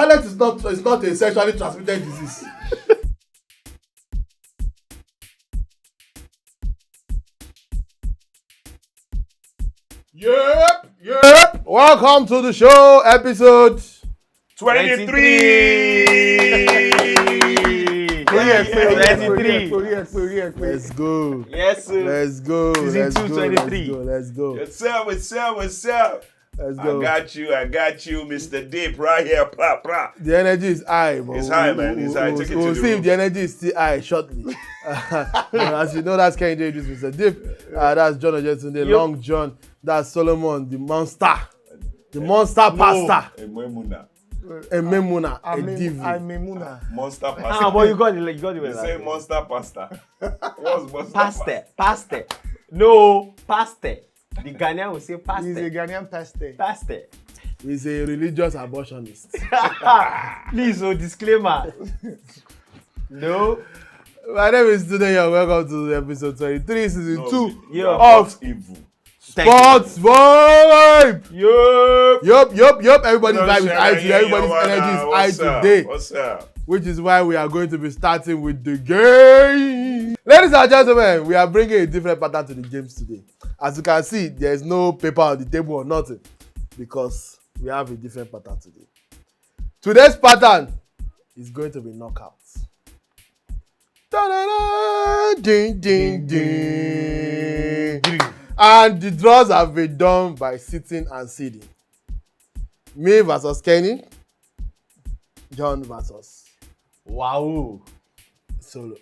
talent is not a sexually transmitted disease. Yep. Welcome to the show, episode 23. 23. Let's go. Yes, sir. Let's go. Season 2, 23. Let's go. What's up? Let's go. I got you, Mr. Deep, right here. Pra. The energy is high, but It's high, man. It's high. Take it to we'll the see room. if the energy is still high shortly. As you know, that's Kenny Davis, Mr. Deep. That's John Ojetunde, Long John. That's Solomon, the monster. The monster pastor. Ememuna. Ememuna. Edivi. Memuna. Monster pasta. But you got it. You say monster pasta. What's monster Pastor. No, pastor. The Ghanaian will say pastor. He's a Ghanaian pastor. Pastor. He's a religious abortionist. Please, disclaimer. No. My name is Tunde Young. Welcome to episode 23, season 2 of evil. Sports Vibe. Yup. Yup. Everybody's vibe is high today. Everybody's energy is high today. What's up? Which is why we are going to be starting with the game. Ladies and gentlemen, we are bringing a different pattern to the games today. As you can see, there is no paper on the table or nothing because we have a different pattern today. Today's pattern is going to be knockouts. Da-da-da, ding, ding, ding. And the draws have been done by sitting and seeding. Me versus Kenny. John versus Wow. Solo.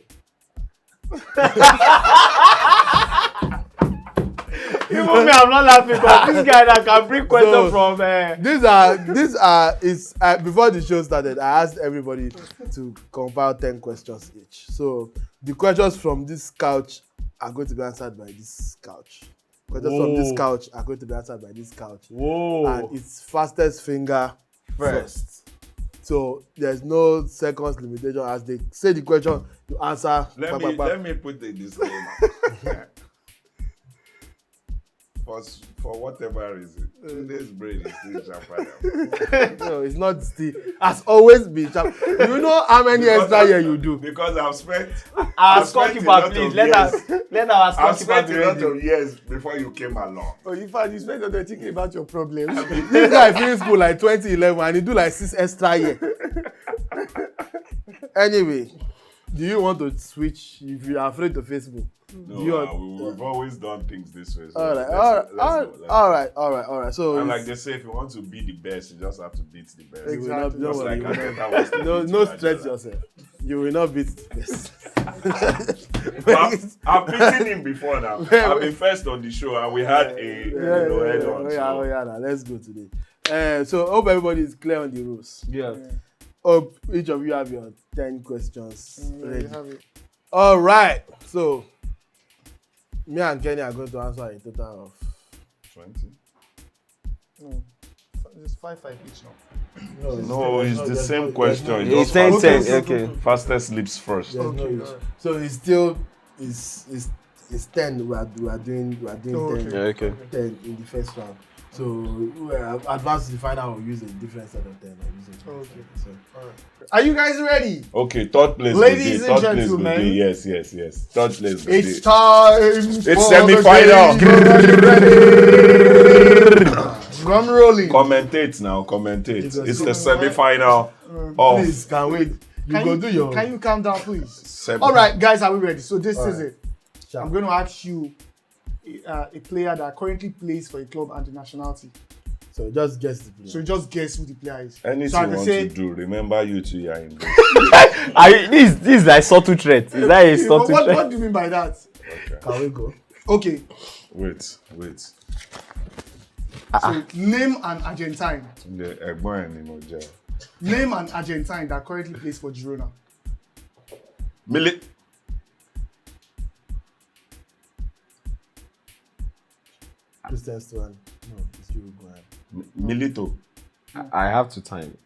Even me, I'm not laughing, but this guy that can bring questions from. These are before the show started, I asked everybody to compile 10 questions each. So the questions from this couch are going to be answered by this couch. Questions from this couch are going to be answered by this couch. Whoa. And it's fastest finger first. So there's no seconds limitation. As they say the question, you answer. Let me put the disclaimer. For whatever reason, today's brain is still sharper. No, it's not still. Has always been sharp. You know how many extra years you do? Because I've spent. Our scorekeeper, please let our I've scorekeeper spent be a lot ready. of years before you came along. Oh, in fact, you spend all the thinking about your problems. This guy finished school like 2011 and he do like 6 extra years. Anyway, do you want to switch if you are afraid to face me? No, we've always done things this way. So All right. So and like they say, if you want to be the best, you just have to beat the best. Exactly. Just like Arteta was to beat no Guardiola. stress yourself. You will not beat this. I've beaten him before now. I've been first on the show and we had a head on. Now let's go today. So hope everybody is clear on the rules. Yeah. Hope each of you have your 10 questions ready. You have it. All right. So me and Kenny are going to answer a total of 20. No. It's 5 each now. No, it's the same question. It's Just 10. Okay. fastest lips first. There's no issue. So it's still it's 10. We are doing 10. Okay. 10 in the first round. So advance to the final, we'll use a different set of 10. So, Are you guys ready? Okay, third place. Ladies good day. and Third gentlemen. place. Good day. Yes. Third place. Good It's day. time. It's semi-final. Drum rolling. Commentate now. It's the semi-final of please, can wait. Can you calm down, please? semi. All right, guys, are we ready? So this is it. Sure. I'm going to ask you a player that currently plays for a club and the nationality. So just guess the player. So just guess who the player is. Anything so I you can want say, to do, remember you two are in this. This is like subtle threat. Is that a subtle what threat? do you mean by that? Okay. Can we go? Okay, Wait. so name an Argentine. The Ẹ̀gbọ́n ẹ̀ ni mo jẹ́. Name an Argentine that currently plays for Girona. Christian Stuan. No, it's Uruguay. Milito. I have to time.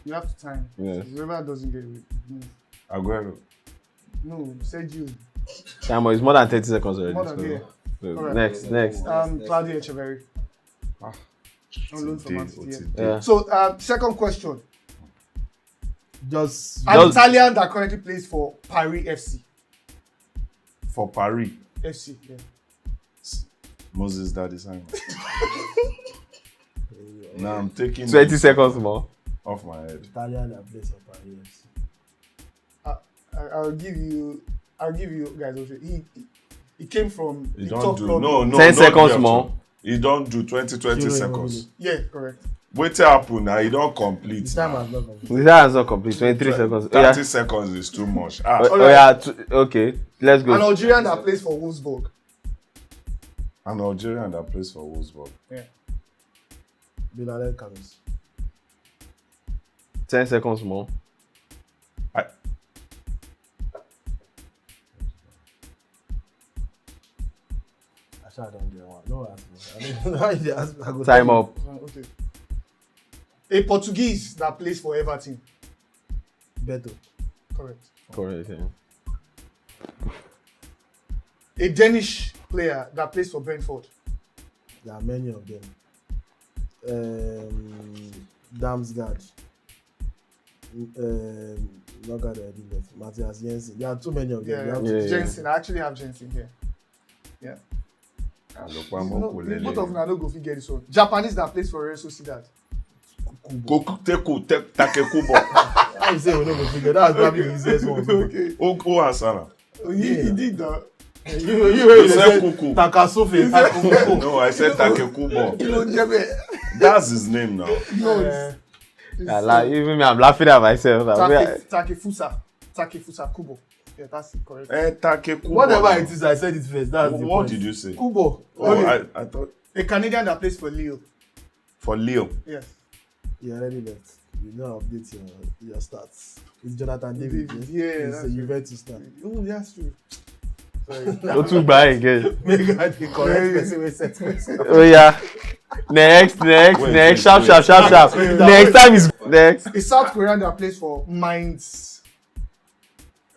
You have to time. Yes. Whoever doesn't get it. Aguero. No, said you. Time is more than 30 seconds already. More than so- here. so Alright. Next. Claudio Echeverri. On loan from Man City, yeah. Yeah. So, second question. Just An Italian that currently plays for Paris FC. For Paris. FC, yeah. Moses Daddy Simon. Now I'm taking 20 seconds more. off my head. Italian that plays for Paris. I'll give you guys also. He came from You the don't top do club. no 10 not seconds the more. option. You don't do 20 seconds. Yeah, correct. Wait till happen now. You don't complete. This time has not completed. This is not complete. 23 seconds. 30 seconds is too much. Okay. Let's An go. Algerian that plays for Wolfsburg. An Algerian that plays for Wolfsburg. Yeah. Bilal Kamis. 10 seconds more. I don't get one. No, ask me. Why you ask me? I go Time tell up. Okay. A Portuguese that plays for Everton. you. Beto. Correct. Correct. Yeah. A Danish player that plays for Brentford. There are many of them. Damsgaard. Logard already left. Matthias Jensen. There are too many of them. Yeah, We have to- Jensen. I actually have Jensen here. Yeah. Both of them I don't go figure this one. Japanese that plays for Real Sociedad. Takekubo. How you say we don't go figure? That's probably the easiest one. Okay. Who Asana? He did that. You said said Kuku. Takasufi. Takuku. No, I said Takekubo. You know, Jebe. That's his name now. No, it's Even me, I'm laughing at myself. Takefusa Kubo. Yeah, that's correct. Takekubo. Whatever it is, I said it first. That's the What point. did you say? Kubo. Oh, Okay. I thought A Canadian that plays for Lille. for Leo. Yes. You already left. You know update your stats. It's Jonathan David. Yeah, It's that's a true. Juventus star. Oh, that's true. Sorry. Go to buy again. Make God the correct person wey set question. Oh yeah. Next. Wait, Sharp. Wait. Next time is next. A South Korean that plays for Mainz.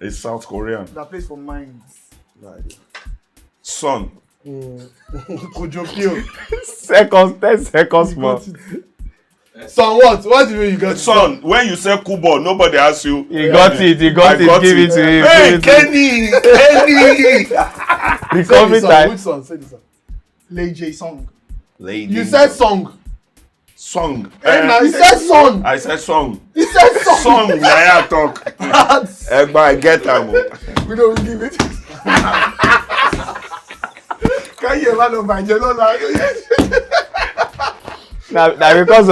A South Korean. That plays for Mainz. No idea. Son. Kojo Pio. 10 seconds more. Son, what? What do you mean you got Son, when you say Kubo, nobody asks you. He got it. I got Give it to him. Hey, Give it to him. Kenny! Recovery time. Which song? Say the song. Lei Jae Song. Lady. You said song. Song. You said song. I said song. You said song. Song, Naya talk. Egba, I get am. We don't give it. Can you ever know my Now because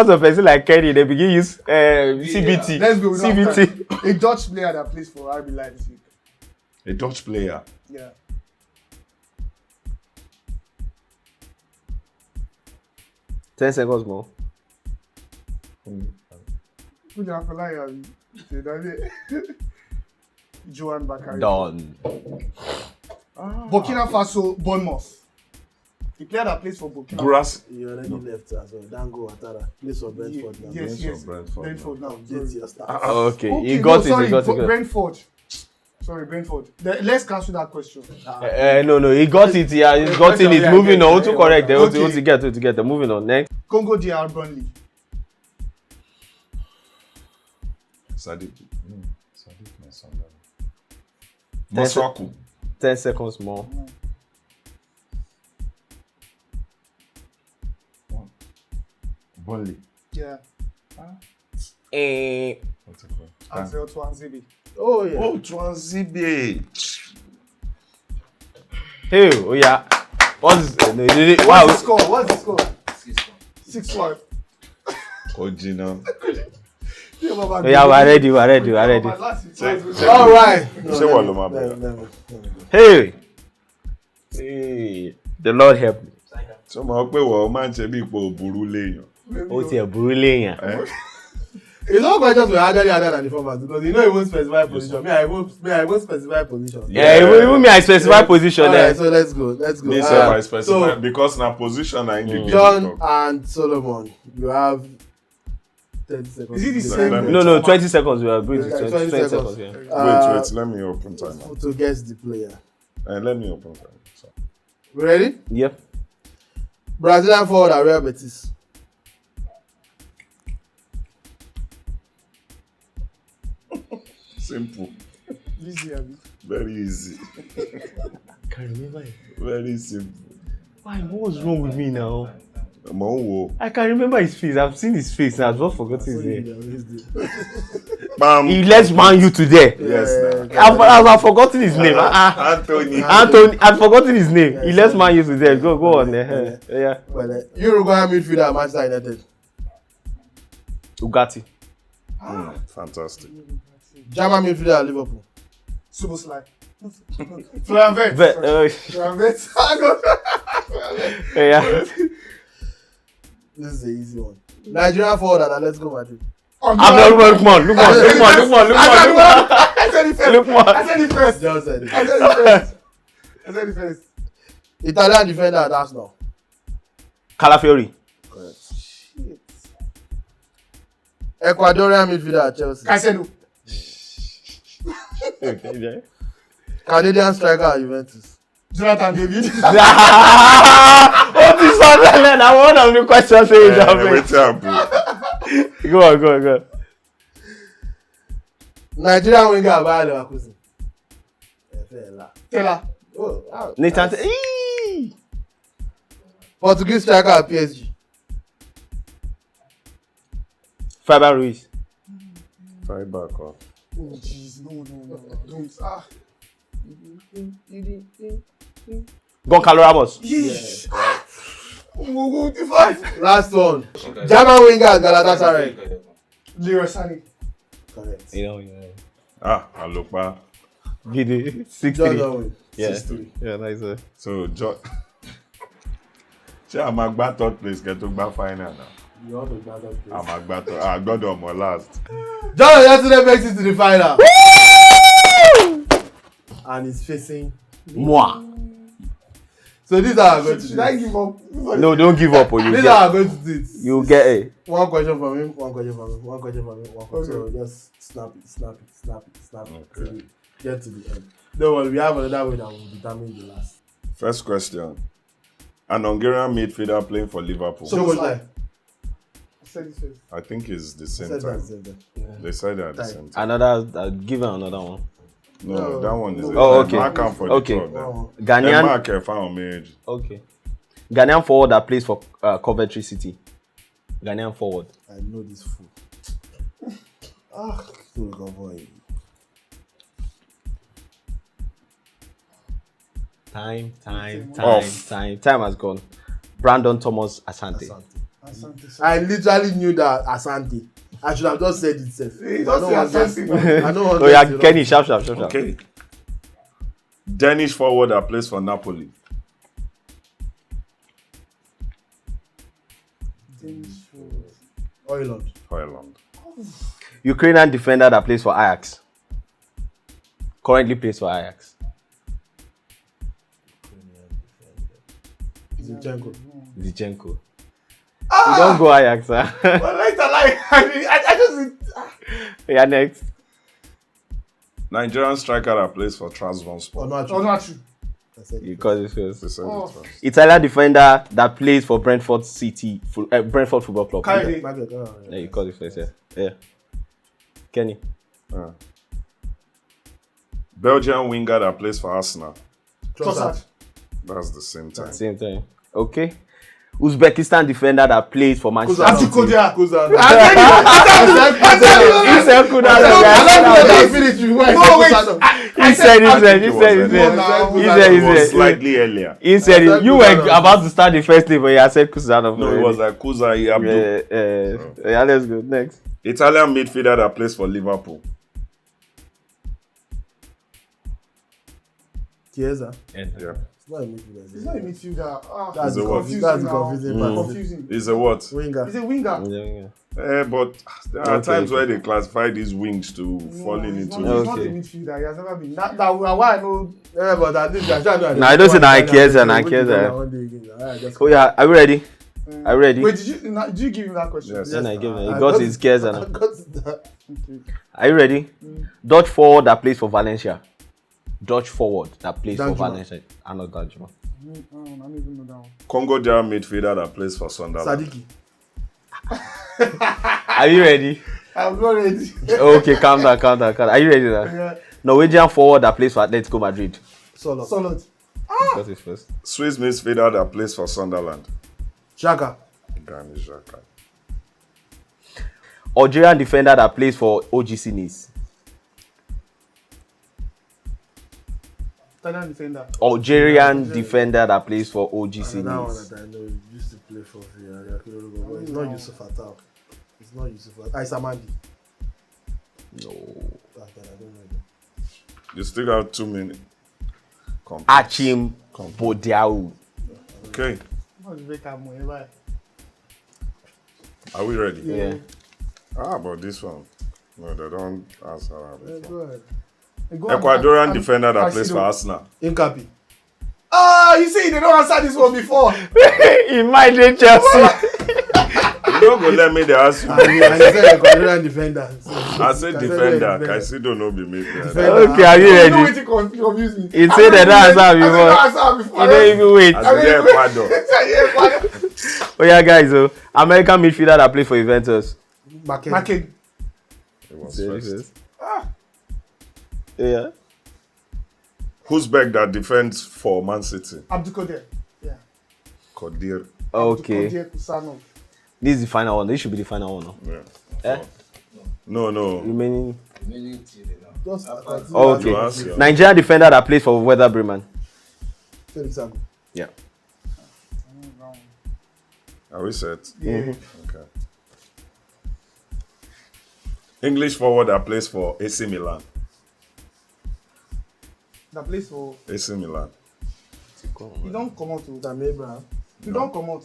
of person like Kenny, they begin use CBT. Let's go. CBT. A Dutch player that plays for RB Leipzig. A Dutch player. Yeah. Ten seconds more. Who do you have to lie on? Johan Bakary. Done. Burkina Faso, Bournemouth. The player that plays for Burkina Grass. You already left as well. Dango Ouattara. Place for Brentford now. Yes. Brentford now. Update your stats. Okay. Okay, He got sorry, it. He got it. Brentford. Sorry, Brentford. Let's cancel that question. No. He got it. Yeah, he got it. It's moving on. To correct. They Okay. to get. They're moving on. Next. Congo DR Burnley. Sadiq my son. Masuaku. 10 seconds more. Burnley. Yeah. What's it called? Ansel Twanzebe. Oh yeah. Oh, Twanzibe. Hey, oh yeah. What's What's wow? the score? 6-1. Ojina. Oh yeah, we're ready. All right. Say what, Loma, brother? Hey, the Lord help me. So mo pe wo ma nse bi po buru leyan. Ó tiẹ̀ burú léèyàn. It's not questions were actually harder than the format because you know it won't specify position. I won't specify position. Even me I specify position there. Alright, so let's go. Me say I specify because na position na in the John and Solomon, you have 30 seconds. Is it the to same? decide. No, 20 seconds. We are agreed. Okay, 20 20 seconds. seconds. Yeah. Wait, let me open time. To guess the player. Let me open time. So. We ready? Yep. Brazilian forward at Real Betis. Simple. Easy, Abi. Very easy. Can't remember it. Very simple. Why? What was wrong with me now? Monwo. I can remember his face. I've seen his face and I've just forgotten his name. Bam. He left Man U today. Yes. I've forgotten his name. Anthony. Anthony, I've forgotten his name. He left Man U today. Go on there. Yeah. Well, Uruguayan midfielder at Manchester United. Ugati. Fantastic. German midfielder at Liverpool. Superslide. Florian Wirtz. Florian Wirtz. Yeah. This is an easy one. Nigerian forward at Atletico Madrid. Look man. I said it first. Just said it. I said it first. Italian defender at Arsenal. Calafiori. Correct. Shit. Ecuadorian midfielder at Chelsea. Caicedo. Canadian striker at Juventus. Jonathan David. What is Sunderland? I want to new questions. Go on. Nigerian winger at Bayer Leverkusen. Taylor. Oh, wow. Nathan. Portuguese striker at PSG. Fabian Ruiz. Right back off. Oh, jeez. No. Don't. Goncalo Ramos. Yeesh. Last one. German winger at Galatasaray. Leroy Sané. Correct. Alokpa. Gidi. 6-3. Yeah, nice. So, ṣé a máa gbá third place kẹ́ tó gbá final now? You want to gbá that place? A máa gbá third. A gbọ́dọ̀ mọ̀ last. John yesterday makes it to the final. And he's facing. Moi. So these are going to Should do I it. give up? No, don't give up. Or you These are going to do it. you get it. One question from him, one question from him, one question from him, one question. Okay. So just snap it Okay. till we get to the end. Don't worry, we have another way that will determine the last. First question. An Hungarian midfielder playing for Liverpool. So much time. I said it first. I think it's the same Said time. that. They said it at the Time. same time. I'll give her another one. No, that one is. Oh, okay. Mark am for the Okay. club then. Oh, Ghanaian. Mark found marriage. Okay. Ghanaian forward that plays for Coventry City. Ghanaian forward. I know this fool. Fool go boy. Time Off. has gone. Brandon Thomas Asante. Asante. I literally knew that Asante. I should have just said it self. I don't want Asante. I don't want Oh yeah, to- Kenny, sharp. Okay. Danish forward that plays for Napoli. Oiland. Ireland. Ukrainian defender that plays for Ajax. Currently plays for Ajax. Zinchenko. Zichenko. You don't go Ajax, huh? But later, I just. Yeah, next. Nigerian striker that plays for Trabzonspor. Oh, not Oh, true. not true. I said it. Because it's They first. said Oh. it first. Italian defender that plays for Brentford City, Brentford Football Club. Kyrie. Margaret, Yeah, you call it first, yeah. Kenny. Belgian winger that plays for Arsenal. Trossard. That's the same time. Same time. Okay. Uzbekistan defender that plays for Manchester Kuzan. City. Kodia. Kuzan. He said Kuda. He said. It was slightly earlier. He said you were about to start the first day, but he said Kusanov. No, it was like Kuza Abdul. Yeah, let's go. Next. Italian midfielder that plays for Liverpool. Chiesa. Yeah. It's not a midfielder. He's not a midfielder. That's Is it the what? confusing. That's the now. confusing part. Confusing. He's a what? Winger. He's a winger. But there are Okay. times where they classify these wings to falling He's into. not a Okay. midfielder. He has never been. That why I know. Yeah, but at least I don't No, I don't say na Chiesa. Oh yeah, are we ready? Are you ready? Wait, did you give him that question? Yes. Then I give him. He got his Chiesa now. that. Okay. Are you ready? Dutch forward that plays for Valencia. Dutch forward that plays for Danjuma. Valencia. I know Danjuma. I don't even know that one. Congo DR midfielder that plays for Sunderland. Sadiki. Are you ready? I'm not ready. Okay, calm down. Are you ready now? Yeah. Norwegian forward that plays for Atletico Madrid. Solid. That is first. Swiss midfielder that plays for Sunderland. Xhaka. Granit Xhaka. Algerian defender that plays for OGC Nice. Italian defender. Algerian defender that plays for OGC That one Nice. that I know used to play for Villarreal. But it's not Yusuf Attal. It's not Yusuf Attal. It's Amandi. No. I don't know. You still got 2 minutes. Achim Bodiao. Okay. What's Beckham? Whatever. Are we ready? Yeah. But this one. No, they don't answer that Yeah, before. go ahead. Go on. Ecuadorian defender that I plays see for them. Arsenal. Incapi. You see, they don't answer this one before. He might be Chelsea. You don't go let me they ask you. I said Ecuadorian defender. So I said defender. I still don't know be me. Okay, are you You know ready? what confuse me. He said they don't answer I before. before. You don't even wait. I said Ecuador. Oh yeah, guys. So American midfielder that plays for Juventus. McKennie. It was first. Yeah. Who's back that defends for Man City? Abdulkader. Yeah. Kodir. Okay. Abdulkader Kusano. This is the final one. This should be the final one. No? Yeah. Eh? No. Remaining. Just Okay. You ask, yeah. Nigerian defender that plays for Werder Bremen. Felix Agu. Yeah. Are we set? Yeah. Okay. English forward that plays for AC Milan. That place for. AC Milan. You don't come out to. Tammy Abraham. You don't come out.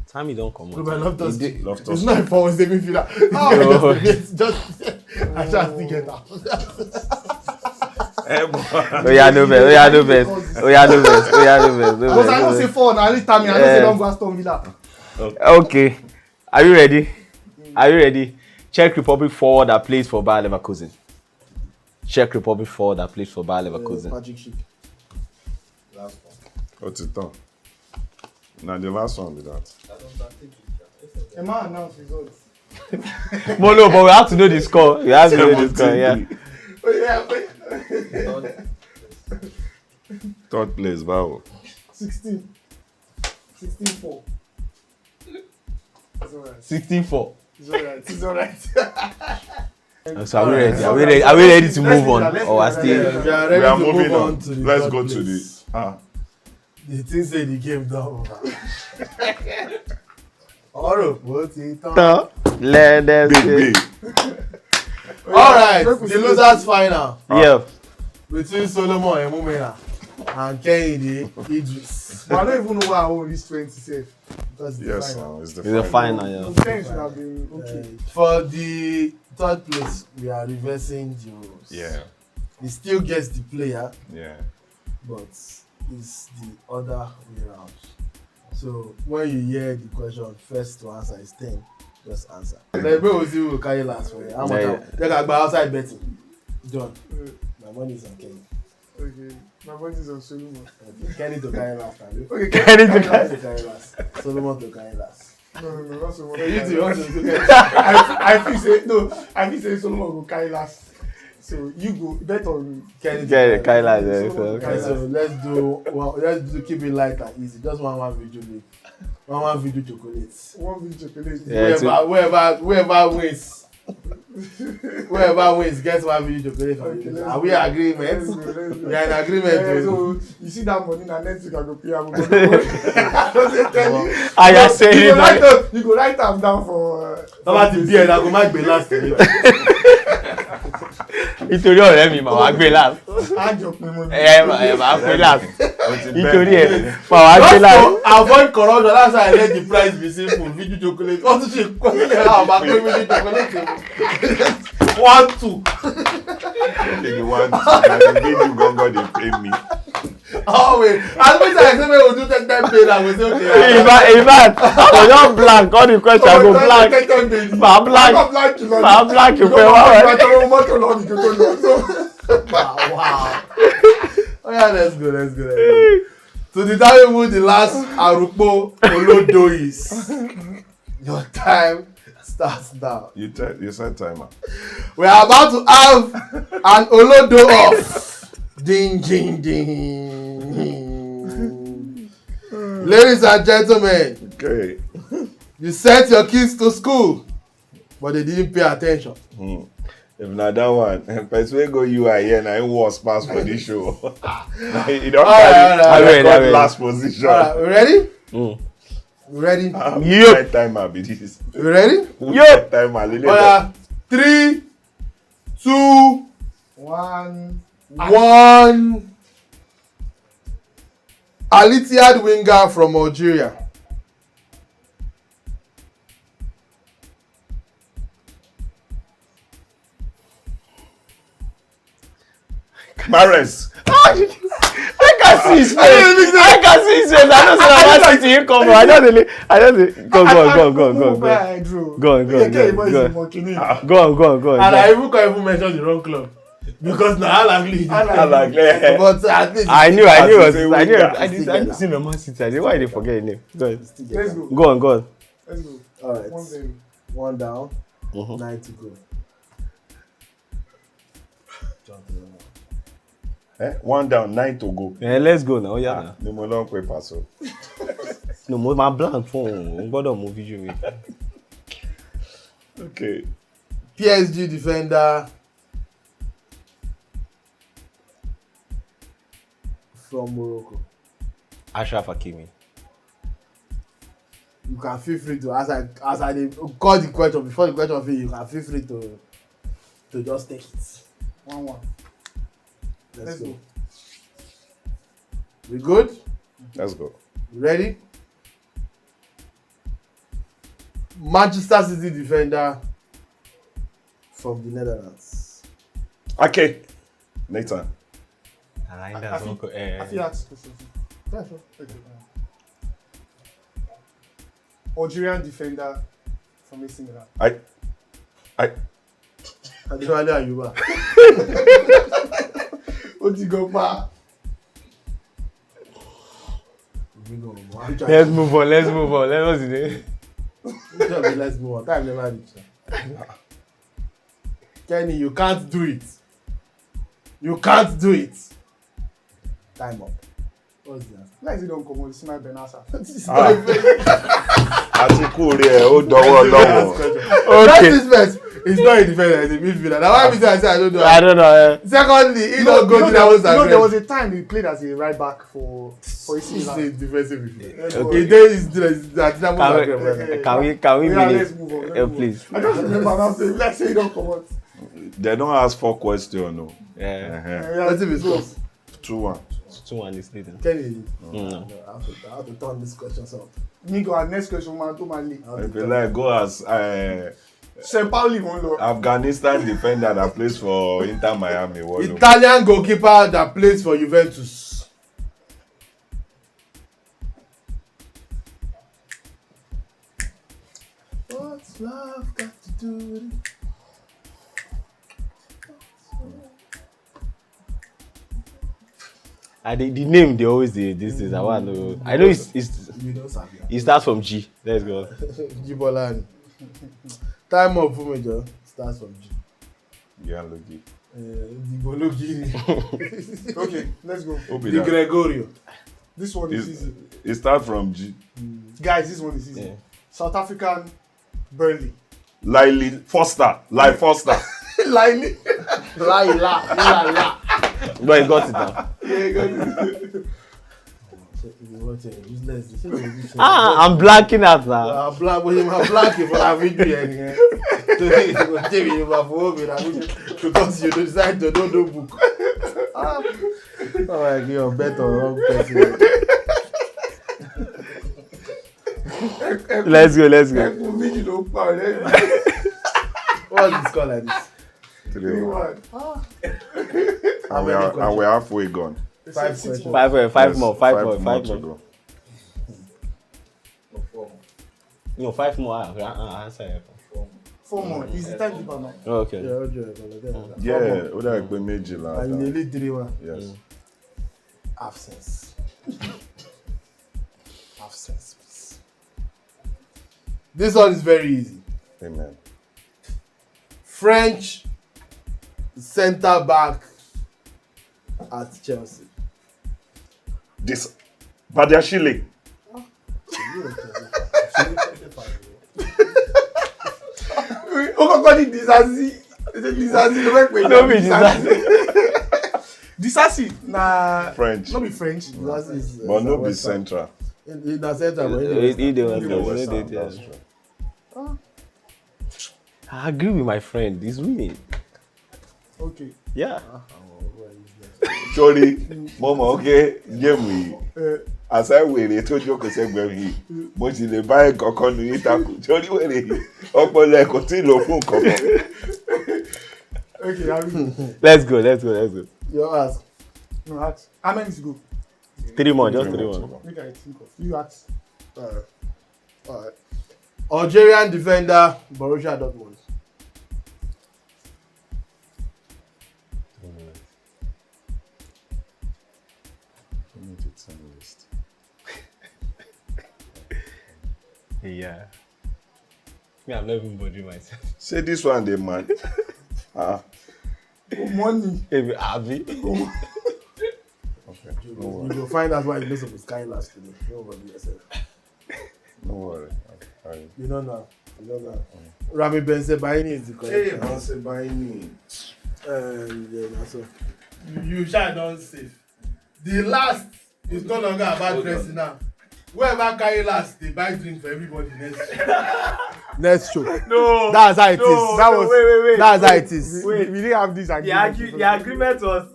Time you don't come Ruben on. Loftus. Loftus. It's not a forward midfielder. No. It's just I just think it out. Oh yeah, no best. Because I don't say four, I only Tammy. I don't say don't go Aston Villa. Okay. Are you ready? Czech Republic forward that plays for Bayer Leverkusen. Czech Republic forward that plays for Bayer Leverkusen. Patrick Schick. What's it done? Now the last one with that. Emma announced results. Well, no, but we have to know the score. Yeah. Oh, yeah. Third place, Bao. 16. 16-4. It's alright. 64. It's alright. So are we ready to move on? Or are still? We are ready We are to moving move on. to the Let's third go to place. the. The thing say the game done. Oro, what's it on? Let us Big. Alright, the losers final Yeah. between Solomon and Mumena and Kehinde Idris. But I don't even know why I own this 20 safe. That's the Yes, final. it's the It's the final, yeah. The 10 should have been okay. For the third place, we are reversing the rules. Yeah. He still gets the player, Yeah. but it's the other way around. So when you hear the question, first to answer is 10. Just answer. Then we will see who will carry last for you. How much? Yeah. They can buy outside betting. John, my money is on Kenny. Okay. My voice is on Solomon. Okay. Kenny to carry last. Abi? Okay, Kenny to Kenny to carry last. Solomon to carry last. No, not Solomon. So you two want to do that? I feel say Solomon go carry last. So you go bet on Kenny to Carry last, yeah, Solomon so, carry Okay, last. so let's do keep it light and easy. Just one video make. One video chocolates. One big chocolate. Yeah. Whoever wins gets one video chocolate from Okay, you. let's Are we go. agreement? Let's go. We are in agreement. Yeah, Oh. so you see that money now next week I go pay. I don't tell you. I just say You it go write like am- you go write am down for. Somebody beer that go make be last. nítorí ọ̀rẹ́ mi màá wá gbé láàbù. Add your payment. Màá gbé láàbù. Nítorí màá gbé láàbù. To avoid corruption, that's why I let the price be simple. Video chocolate. Wọ́n tún ṣe kọ́lé àwọn àgbà pé video chocolate. 1, 2. The one that they give you gongo, they pay me. Oh wait, as much as I say we will do 10 pay, I will say okay. In fact, I go just blank all the question I go blank. Màá blank. Màá blank ìfẹ́ wá wẹ̀. Wow. Oh yeah, let's go. To determine who the last Arúgbó Olódo is, your time starts. starts now. You set timer. We are about to have an Olodo off. Ding, ding, ding. Ladies and gentlemen, Okay. you sent your kids to school, but they didn't pay attention. If not that one, person wey go UI here na him was pass for this show. He don't carry record last position. Alright, we ready? We ready? Yep. Timer be this. We ready? Yep. Timer. Lele. 3, 2, 1. 1. Al-Ittihad winger from Algeria. Mares. I can see his face. I can see his face. I don't say that city he come from. I don't go. And I even can't even mention the wrong club. Because now Al-Ahly. But at least I knew. I didn't see no Man City. Why did they forget his name? Go ahead. Let's go. Go on. Let's go. all right. 1-0. 1 down. 9 to go. 1 down, 9 to go. Let's go now. Yeah. No more long paper so. No more my blank phone. Gbọ́dọ̀ mú video mi. Okay. PSG defender from Morocco. Ashraf Hakimi. You can feel free to as I call the question before the question finish. You can feel free to just take it. 1-1. Let's go. We good? Let's go. Ready? Manchester City defender from the Netherlands. Okay. Nathan. I feel that's question. Yeah, sure. Okay. Algerian defender from AC Milan. Adewale Ayuba. Ó ti go pa. Let's move on. Let's see. Let's move on. Time never reach. Kenny, you can't do it. You can't do it. Time up. What's the answer? Like you don't come on, it's my Benassa. Àtìkù rẹ̀ ó dọwọ́ lọ́wọ́. Okay. First, it's not a defender, it's a midfielder. Now why me say I don't know? I don't know. Secondly, he don't go to that one. There was a time he played as a right back for AC He's Milan. a defensive midfielder. Okay. He is that Can we Let's move on. please? I just remember now saying, let's say you don't come out. They don't ask 4 questions, no. Yeah. Let's see if it's close. 2-1. 2-1 is leading. Kenny, No. I have to turn this question up. Nico, our next question, man, to Mali. If you like, go as St. Pauli won lo. Afghanistan defender that plays for Inter Miami. Italian goalkeeper that plays for Juventus. What's love got to do with it? The name they always this is I want to. I know it's You know Sabia. it starts from G. Let's go. Jibolani. Time of Fumejo starts from G. Yeah, Logi. Digologi. Okay, let's go. Di Gregorio. This one is easy. It starts from G. Guys, this one is easy. Yeah. South African Burnley. Lily Foster. Like Foster. Laila. La. But he got it now. I'm blacking out now. I'm blacking for that video. Because you decide to don't do book. Oh my God, you're better wrong person. Let's go. What's the score like this? 3-1. And we're halfway gone. 5 questions. Five more. to go. No, 5 more. Answer. 4 more. Is the time keeper now? Oh, okay. Yeah, ó dà pé méjìlá. And you need 3-1. Yes. Absence, please. This one is very easy. Amen. French centre back at Chelsea. This Badiashile. Okokoni Disasi. Disasi no make me. No be Disasi. Disasi na French. no be French. Disasi is, But no be West Ham. central. In the centre, but West Ham, that's true. I agree with my friend. He's winning. Okay. Yeah. Sorry, Mama, okay, game we. As I wèrè tó jókòó sẹ́gbẹ̀ẹ́ mi, mo ti lè bá ẹ̀kọ́ kan ní ìtakùn. Torí wèrè yìí, ọpọlọ ẹ̀kọ́ tí ì lò fún nǹkan kan. Okay, I mean, Let's go. You ask. no ask. How many to go? 3 more, just 3 more. Make I think of. You ask. Alright. Algerian defender Borussia Dortmund. Yeah. Me, I'm not even bothering myself. Say this one, dey man. Money. Maybe Abby. Okay. You will find out why you know some sky last today. Don't worry yourself. No worry. You don't know. Rami Bensebaini is the correct. Bensebaini. Yeah, that's all. You shall don't save. The last is no longer about dressing now. Whoever carry last, they buy drink for everybody next show. No. That's how it is. Wait. That's how it is. We didn't have this agreement. The agreement was.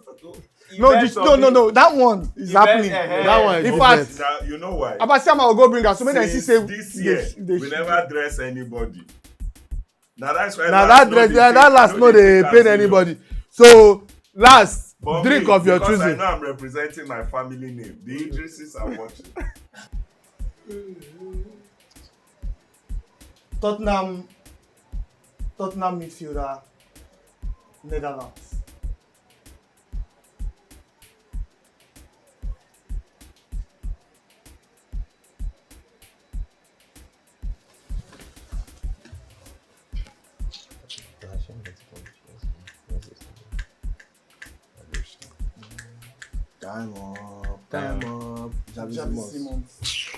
No. That one is happening. That one is In different. fact, Now, you know why? Abasiama will go bring us. So many Since say this year, we never dress anybody. Now that's why. Now that dress, that last no they paid anybody. So last But drink me, of your because choosing. I know I'm representing my family name. The Idrises are watching. Tottenham midfielder, Netherlands. Time up. Xavi Simons.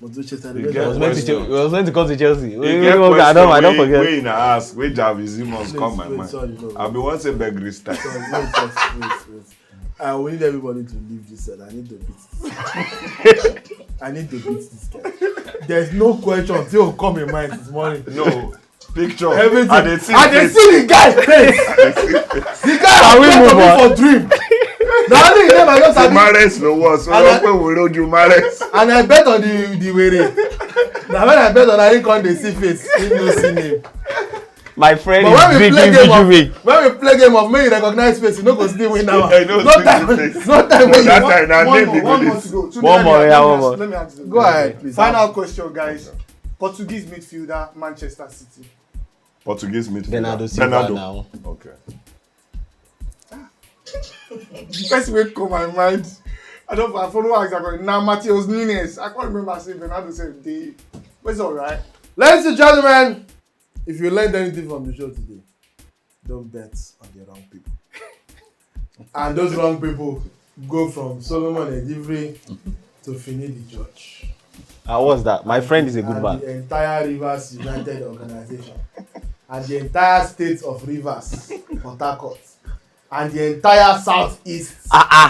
It was meant to come to Chelsea. You get I don't question forget. wey na ask wey Javi Simons come my mind. Sorry, no. I be wan say Begri style. Wait. I will need everybody to leave this set. I need to beat this guy. There's no question till come in mind this morning. No picture. Everything. I dey see the guy's face. The guy Can we move on? for dream. The only name I just Mares no was so And pe we roju Mares. and I bet on the were. Now when I bet on I come dey see face, he no see name. My friend But is big in Vijuvik. when we play game of make you recognize face, you no go still win that one. I know No time when that you time na name be One more this. to go. Two One more, let me yeah, ask- one more. Let me ask you. go ahead, please. Final question, guys. Portuguese midfielder, Manchester City. Portuguese midfielder. Bernardo Silva now. Okay. The first way come my mind. I follow exactly. Now Mateus Nunes. I can't remember saying Bernardo said day. But it's alright. Ladies and gentlemen, if you learned anything from the show today, don't bet on the wrong people. And those wrong people go from Solomon Edivri to Fini the Judge. What's that? My friend is a good and man. the entire Rivers United organization. And the entire state of Rivers, Port Harcourt. And the entire southeast,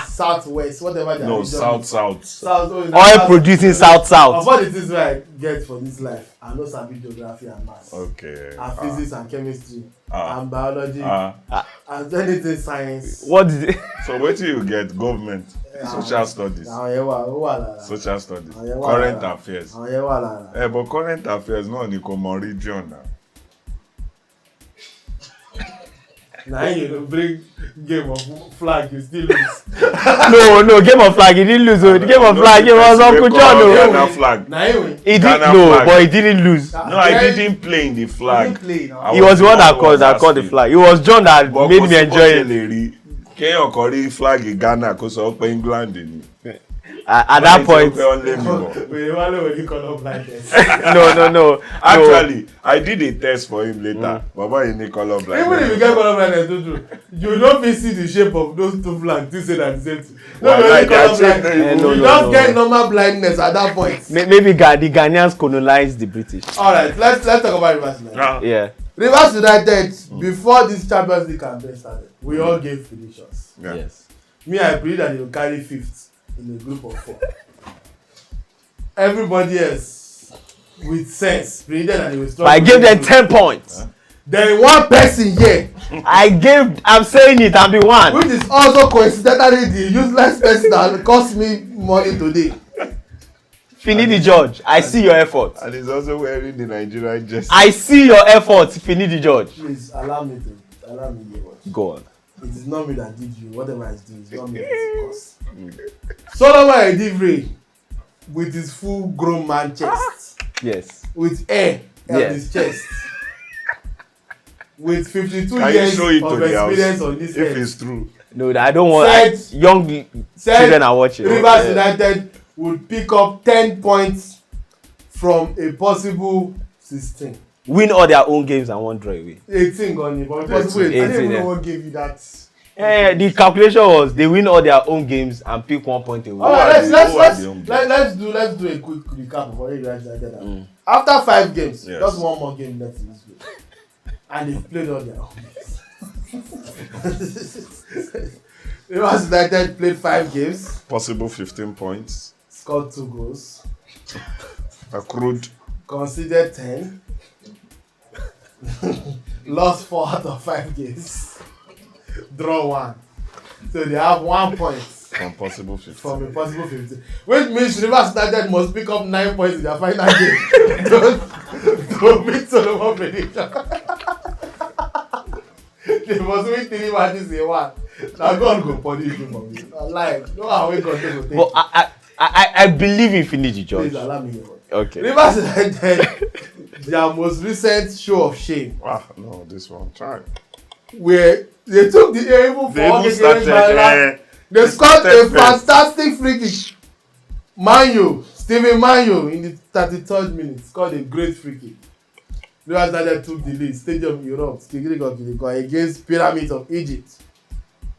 southwest, whatever they No, are. south. South, Oil producing South. Of what it is I get for this life, I know sabi geography and maths. Okay. And physics and chemistry. Ah. And biology. And anything science. What did it? So wetin you get? Government, social studies, Àwọn yẹn wà ó wà lára. social studies, Àwọn yẹn wà current lára. affairs. Àwọn yẹn wà lára. But current affairs náà ni kò mọ region na. Na you go bring game of flag you still lose. No, Game of Flag, he didn't lose. The Game of Flag, it was Uncle John. Ghana flag. Na you win. He did Ghana no, flag. but he didn't lose. No, I didn't play in the flag. He was the one that called the flag. It was John that made me enjoy it. Kéèyàn kan rí flag Ghana kó sọ pé England ni. At that point, When you color blindness. no. Actually, I did a test for him later. Baba, you need color Even if you get color blindness, you don't even see the shape of those two flags. You say that the same thing. Like Color that blindness. no, You no, just no. get normal blindness at that point. Maybe the Ghanaians colonized the British. All right, let's talk about Rivers United. Yeah. Rivers United, before this Champions League campaign started, we all gave predictions. Yeah. Yes. Me, I believe that they will carry fifth in a group of 4. Everybody else, with sense, predicted that they will struggle. But I gave them 10 points. Then one person here, I'm saying it, I'm the one. which is also coincidentally the useless person that cost me money today. Finidi George, I see your effort. And he's also wearing the Nigerian jersey. I see your effort, Finidi George. Please allow me to watch. Go on. It is not me that did you. Whatever I do, it's not me that is the cause. Solomon Edivre, with his full-grown man chest, Yes. with hair on Yes. his chest, with 52 Can you years show it to of the experience house on this if head, it's true? No, I don't want Said- young children are watching. Rivers Yeah. United would pick up 10 points from a possible 16. Win all their own games and one draw away. 18 gone, but possible 18. I didn't 18, even yeah. know what gave you that. The calculation was they win all their own games and pick 1 point away. All right, Who let's are the home games? let's do a quick recap of what Rivers United have. After 5 games, Yes. just one more game left in this group, and they've played all their own games. Rivers United played 5 games, Possible 15 points. scored 2 goals, Accrued. conceded 10, lost 4 out of 5 games, draw 1. So they have 1 point From possible 15. from a possible 15. Which means Rivers United must pick up 9 points in their final game to meet Solomon prediction. They must win 3 matches in 1. Now God go punish you for me. Like, no how we God go take. But I believe in Finidi George. Please allow me here. Okay. Rivers United, their most recent show of shame, No, this one. Try. where they took the air even for They all even the started. games. They They scored a started first. fantastic free kick. Steven Manyo in the 33rd minute scored a great free kick. Rivers United took the lead. Stadium Europe, against Pyramids of Egypt.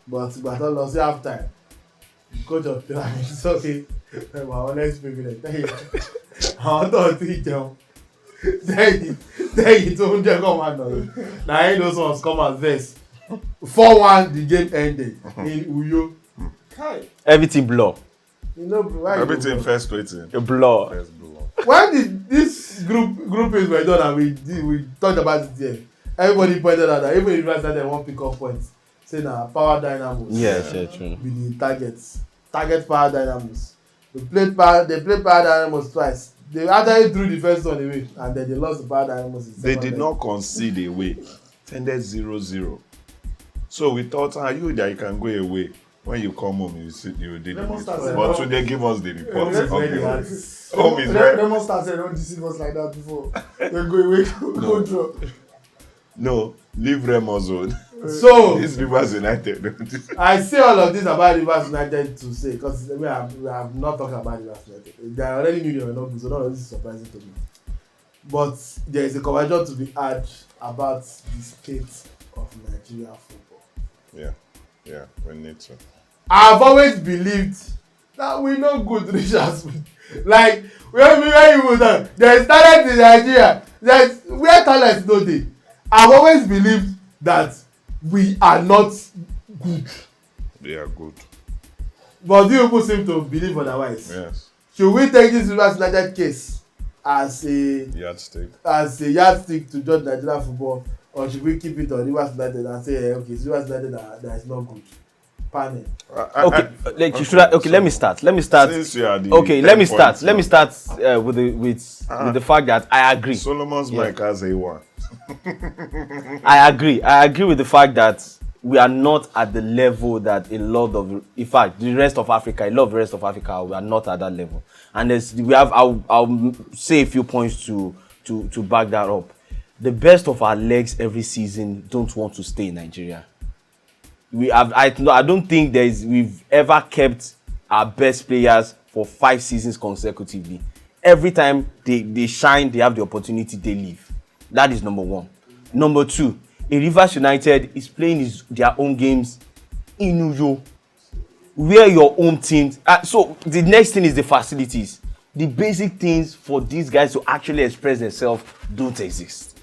But Baton lost half time. The coach of Pyramids, okay, my honest privilege. Àwọn tó ti jẹun. Then tó ń jẹ́ kọ́ máa nà lọ. Na him those ones come as vex. 4-1 the game ended in Uyo. Everything blur. You know, why Everything first waiting. A blur. First blow. When this groupings were done and we talked about it there, everybody pointed out that even if Rivers United won't pick up points, say na Power Dynamos. Yes, yeah, true. Be the target Power Dynamos. They played Power Dynamos twice. They actually drew the first one away and then they lost the Power Dynamos. They did not concede away. Ended 0-0. So we thought, you that you can go away. When you come home, you did Lemon it. Stars said But no. today, give us the report. Let's of read the the home. words. Home is right. Lemon Stars said don't deceive us like that before. They go away, go draw. No, leave Remo zone. So This Rivers United. I say all of this about Rivers United to say because we have not talked about Rivers United. They already knew they were not good, so none of this is surprising to me. But there is a conversation to be had about the state of Nigerian football. Yeah, we need to. I've always believed that we no good reach as we like when you go down there is talent in Nigeria there is where talent no dey. I've always believed that we are not good, They are good. but you people seem to believe otherwise. Yes. Should we take this Rivers United case as a yardstick to judge Nigerian football, or should we keep it on Rivers United and say okay it's Rivers United that is not good? Panel. Let me start. Since you are the Okay, 10 let me start. points Let me now. start with the fact that I agree. Solomon's mic has A1. I agree with the fact that we are not at the level that a lot of, in fact, the rest of Africa, we are not at that level. And I'll say a few points to back that up. The best of our legs every season don't want to stay in Nigeria. I don't think we've ever kept our best players for 5 seasons consecutively. Every time they shine, they have the opportunity, they leave. That is number one. Number two, a Rivers United is playing their own games in New York, where your home teams. So the next thing is the facilities. The basic things for these guys to actually express themselves don't exist.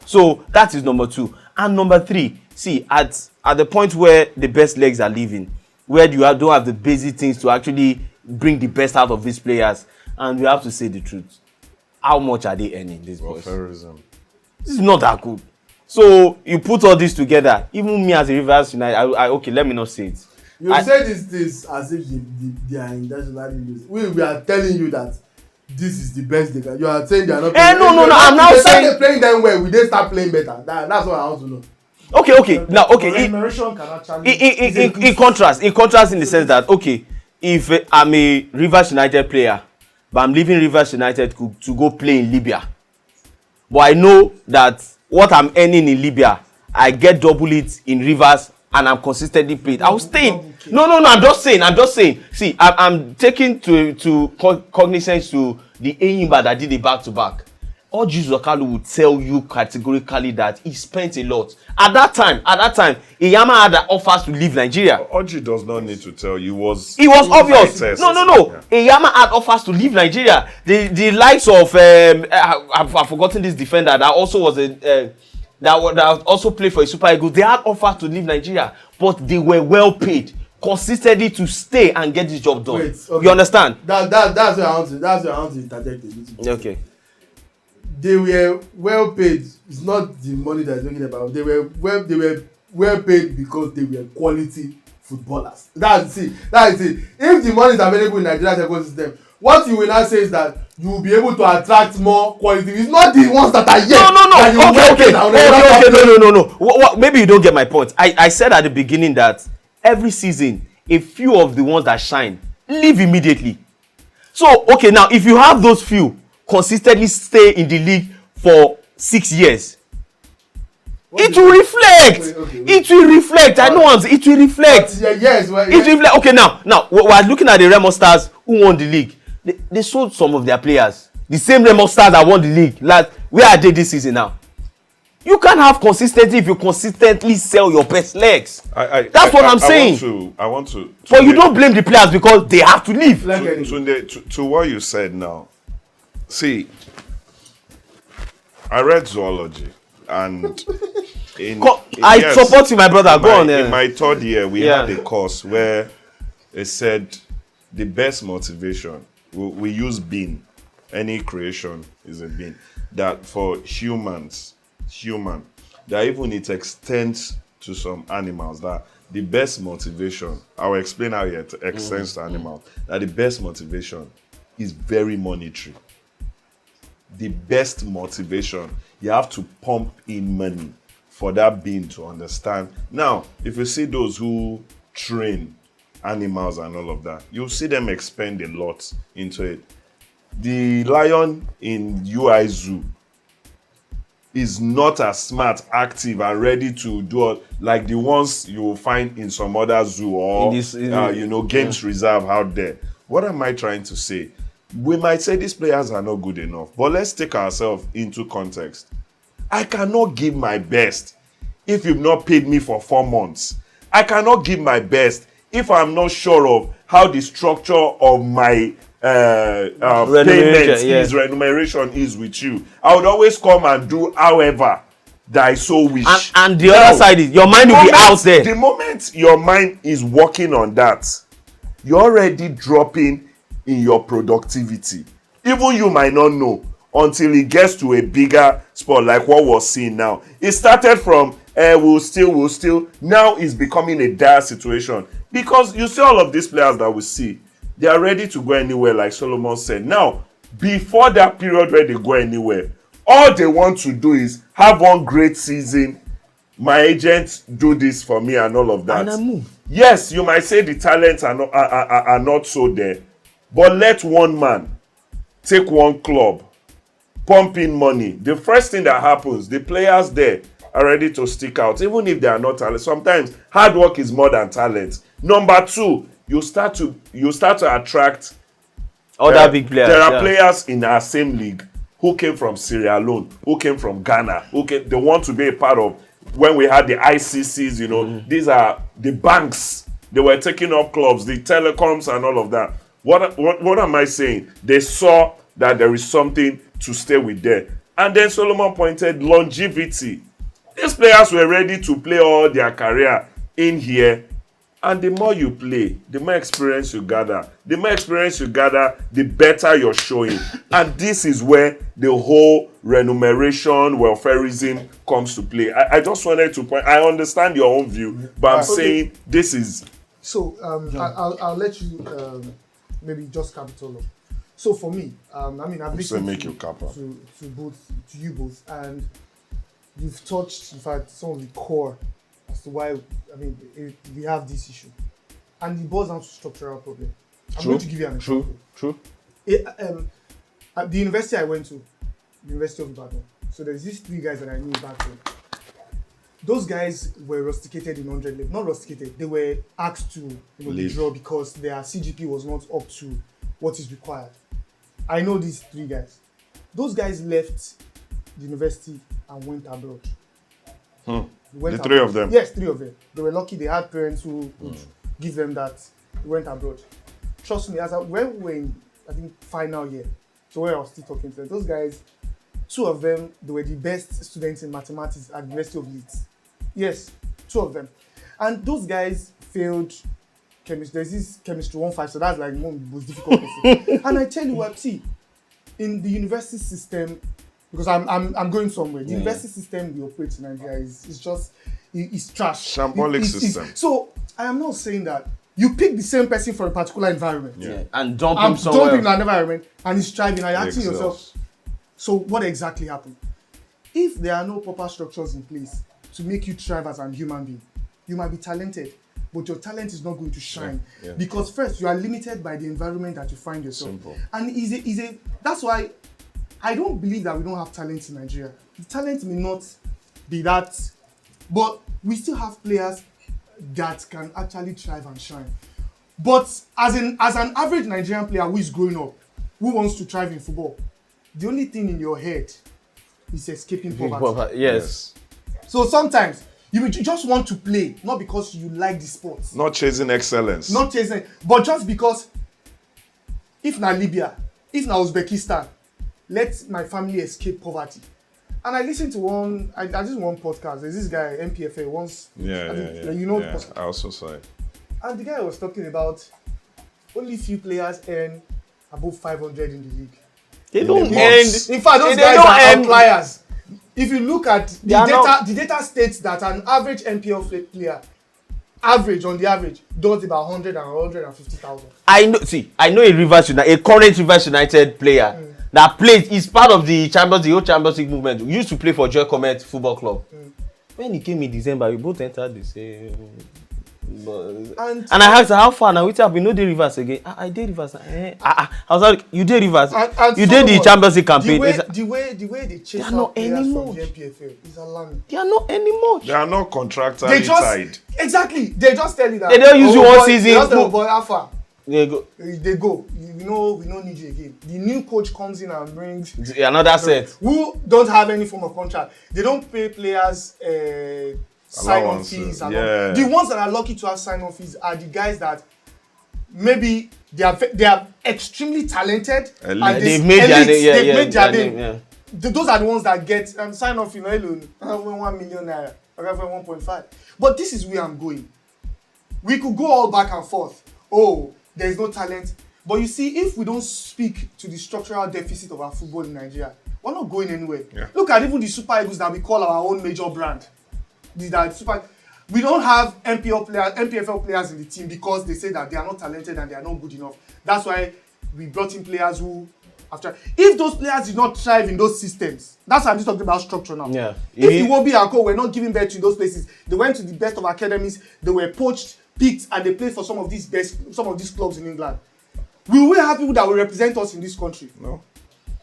So that is number two. And number three, see, at the point where the best legs are leaving, where don't have the basic things to actually bring the best out of these players, and we have to say the truth. How much are they earning, these boys? This is not that good. So you put all this together, even me as a Rivers United, okay, let me not say it. You say this as if they are intentionally losing. We are telling you that this is the best they can. You are saying they are not playing. No, I'm not saying they're playing them well. Will they start playing better? That's what I want to know. Okay. Now, okay. Remuneration can actually. In contrast, in the sense that, okay, if I'm a Rivers United player, but I'm leaving Rivers United to go play in Libya, but I know that what I'm earning in Libya, I get double it in Rivers, and I'm consistently paid. I'll stay. No. I'm just saying. See, I'm taking to cognizance to the Enyimba that did a back-to-back. Orji Zokalu would tell you categorically that he spent a lot. At that time, Iyama had offers to leave Nigeria. Orji does not need to tell you. It was obvious. No. Yeah. Iyama had offers to leave Nigeria. The likes of I've forgotten this defender that also was that also played for a Super Eagles. They had offers to leave Nigeria, but they were well paid consistently to stay and get this job done. Wait, okay. You understand? That's where I want to interject a little bit. Okay. They were well paid. It's not the money that I'm talking about. They were well paid because they were quality footballers. That's it. If the money is available in Nigeria's ecosystem, what you will now say is that you will be able to attract more quality. It's not the ones that are here. No. Maybe you don't get my point. I said at the beginning that every season, a few of the ones that shine leave immediately. So, okay, now if you have those few consistently stay in the league for 6 years, it will reflect. It will reflect. I know it will reflect. Yes. It will reflect. Okay, now we're looking at the Remo Stars who won the league. They sold some of their players. The same Remo Stars that won the league. Where are they this season now? You can't have consistency if you consistently sell your best legs. That's what I'm saying. I want to. But you don't blame the players because they have to leave. To what you said now. See, I read zoology, and I support you, my brother. Go on. In my third year, we had a course where it said the best motivation. We use being. Any creation is a being. That for human, that even it extends to some animals. That the best motivation. I will explain how it extends to animals. That the best motivation is very monetary. The best motivation, you have to pump in money for that being to understand. Now, if you see those who train animals and all of that, you'll see them expend a lot into it. The lion in UI Zoo is not as smart, active, and ready to do like the ones you will find in some other zoo or games reserve out there. What am I trying to say? We might say these players are not good enough, but let's take ourselves into context. I cannot give my best if you've not paid me for 4 months. I cannot give my best if I'm not sure of how the structure of my remuneration is with you. I would always come and do however that I so wish. And the other side is your mind will be out there. The moment your mind is working on that, you're already dropping in your productivity. Even you might not know until it gets to a bigger spot like what we're seeing now. It started from we'll still. Now it's becoming a dire situation because you see all of these players that we see, they are ready to go anywhere, like Solomon said. Now, before that period where they go anywhere, all they want to do is have one great season. My agents do this for me and all of that. And I move. Yes, you might say the talents are not so there. But let one man take one club, pump in money. The first thing that happens, the players there are ready to stick out, even if they are not talented. Sometimes hard work is more than talent. Number two, you start to attract Other big players. There are players in our same league who came from Sierra Leone, who came from Ghana, they want to be a part of when we had the ICCs, you know. These are the banks. They were taking up clubs, the telecoms and all of that. What am I saying? They saw that there is something to stay with there. And then Solomon pointed longevity. These players were ready to play all their career in here. And the more you play, the more experience you gather. The more experience you gather, the better you're showing. And this is where the whole remuneration, welfareism comes to play. I just wanted to point, I understand your own view, but I'm saying this is... So, I'll let you maybe just cap it all up. So for me, I mean, I've listened to you both, and you've touched, in fact, some of the core as to why, I mean, we have this issue. And it boils down to structural problem. I'm going to give you an example. True. At the university I went to, the University of Ibadan, so there's these 3 guys that I knew back then. Those guys were rusticated in 100 level. Not rusticated, they were asked to withdraw because their CGP was not up to what is required. I know these 3 guys. Those guys left the university and went abroad. The 3 of them? Yes, 3 of them. They were lucky they had parents who would give them that. They went abroad. Trust me, when we were in, I think, final year, so where I was still talking to them, those guys, 2 of them, they were the best students in mathematics at the University of Leeds. Yes, 2 of them. And those guys failed chemistry. There's this chemistry 1.5, so that's like one of the most difficult things. And I tell you what, see, in the university system, because I'm going somewhere. The university system we operate in Nigeria is just it's trash. Shambolic system. So I am not saying that you pick the same person for a particular environment. And dump him somewhere. Dump him in an environment and he's thriving. And you're asking yourself, so what exactly happened? If there are no proper structures in place to make you thrive as a human being, you might be talented, but your talent is not going to shine because first you are limited by the environment that you find yourself. Simple. And that's why I don't believe that we don't have talent in Nigeria. The talent may not be that, but we still have players that can actually thrive and shine. But as an average Nigerian player who is growing up, who wants to thrive in football, the only thing in your head is escaping poverty. Yes. So sometimes you just want to play, not because you like the sport. Not chasing excellence. Not chasing, but just because if na Libya, if na Uzbekistan, let my family escape poverty. And I listened to one podcast. There's this guy, Npfl, once. You know the podcast. I also saw it. And the guy was talking about only few players earn above 500 in the league. They don't In end. In fact, those guys are outliers. If you look at the data states that an average NPL player, on the average, does about 100 and 150,000. I know a current Rivers United player that plays, is part of the whole Champions League movement. We used to play for Joy Comet Football Club. When he came in December, we both entered the same. And I asked her, how far now? We tell we know the Rivers again. I did Rivers. I was like, you did Rivers. You did the Champions League campaign. The way they chase out players from the NPFL is alarming. They are not anymore. They are not contractually tied. Exactly. They just tell you that. They don't use you one season. They just tell boy, how far? They go. We don't need you again. The new coach comes in and brings another set who don't have any form of contract. They don't pay players sign-on fees. The ones that are lucky to have sign-on fees are the guys that maybe they are extremely talented and they've made their name. Those are the ones that get sign-on fee alone. 1 million naira, 1.5. But this is where I'm going. We could go all back and forth. Oh, there is no talent. But you see, if we don't speak to the structural deficit of our football in Nigeria, we're not going anywhere. Look at even the Super Eagles that we call our own major brand. We don't have NPFL players in the team because they say that they are not talented and they are not good enough. That's why we brought in players who after. If those players did not thrive in those systems, that's why I'm just talking about structure now. Yeah. If Iwobi and Co were not giving birth to those places, they went to the best of academies, they were poached, picked, and they played for some of these clubs in England. We will have people that will represent us in this country. No.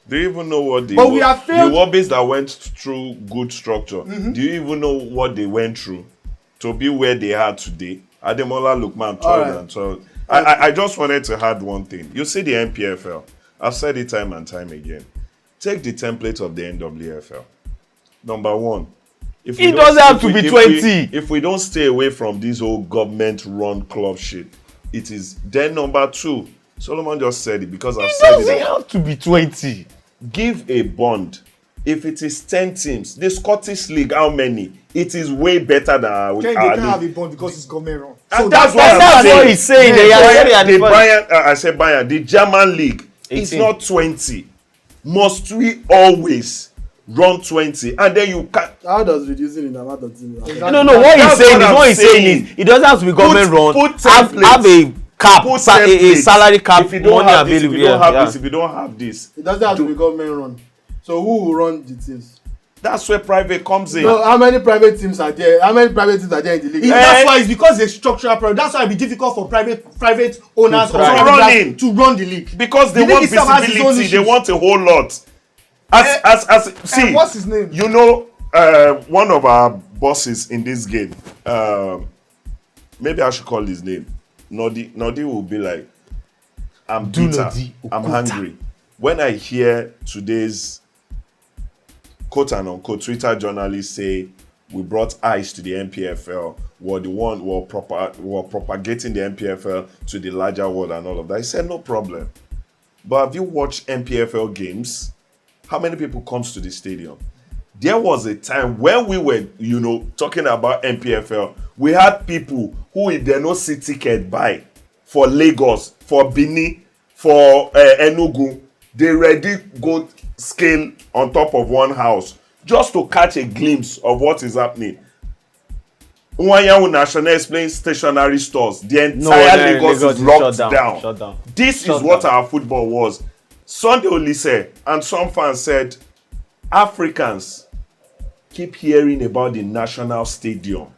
Do you even know what the Wobbies that went through good structure? Do you even know what they went through to be where they are today? Ademola Lookman toiled and toiled. I just wanted to add one thing. You see the NPFL. I've said it time and time again. Take the template of the NWFL. Number one, if It doesn't have to be 20. If we don't stay away from this whole government-run club shit, it is. Then number two, Solomon just said it because I've It said doesn't it. have to be 20. Give a bond. If it is 10 teams, the Scottish League, how many? It is way better than our They can't league. have a bond because it's government run. And that's What he's saying. They are very The advanced. Bayern, I said Bayern, the German league, it's 18. not 20. Must we always run 20? And then you can How does reducing in the amount of teams? No, what That's he's saying what is I'm what he's saying saying. is it doesn't have to be government run. put Have templates. a cap, put a templates. salary cap, If you don't money have this, if available. you don't have Yeah. this, if you don't have this, It doesn't have to be government run. So who will run the teams? that's where private comes in. So how many private teams are there? How many private teams are there in the league? That's why it's because it's structural problem. That's why it'd be difficult for private owners or run. private Running. leagues to run the league. Because they The league want itself has its own visibility, they issues. want a whole lot. See, what's his name? You know, one of our bosses in this game, maybe I should call his name. Nodi will be like, I'm bitter, Nodi I'm Okuta. hungry. When I hear today's quote and unquote Twitter journalists say we brought ICE to the NPFL, were the one were propagating the NPFL to the larger world and all of that. I said no problem. But have you watched NPFL games? How many people comes to the stadium? There was a time when we were, talking about NPFL, we had people who, if they no see ticket buy for Lagos, for Benin, for Enugu, they ready go scale on top of one house just to catch a glimpse of what is happening. Nwanyanwu National explains stationary stores. The entire Lagos is locked down. Shut down. This Shut is what down. our football was. Sunday Olise and some fans said, Africans keep hearing about the national stadium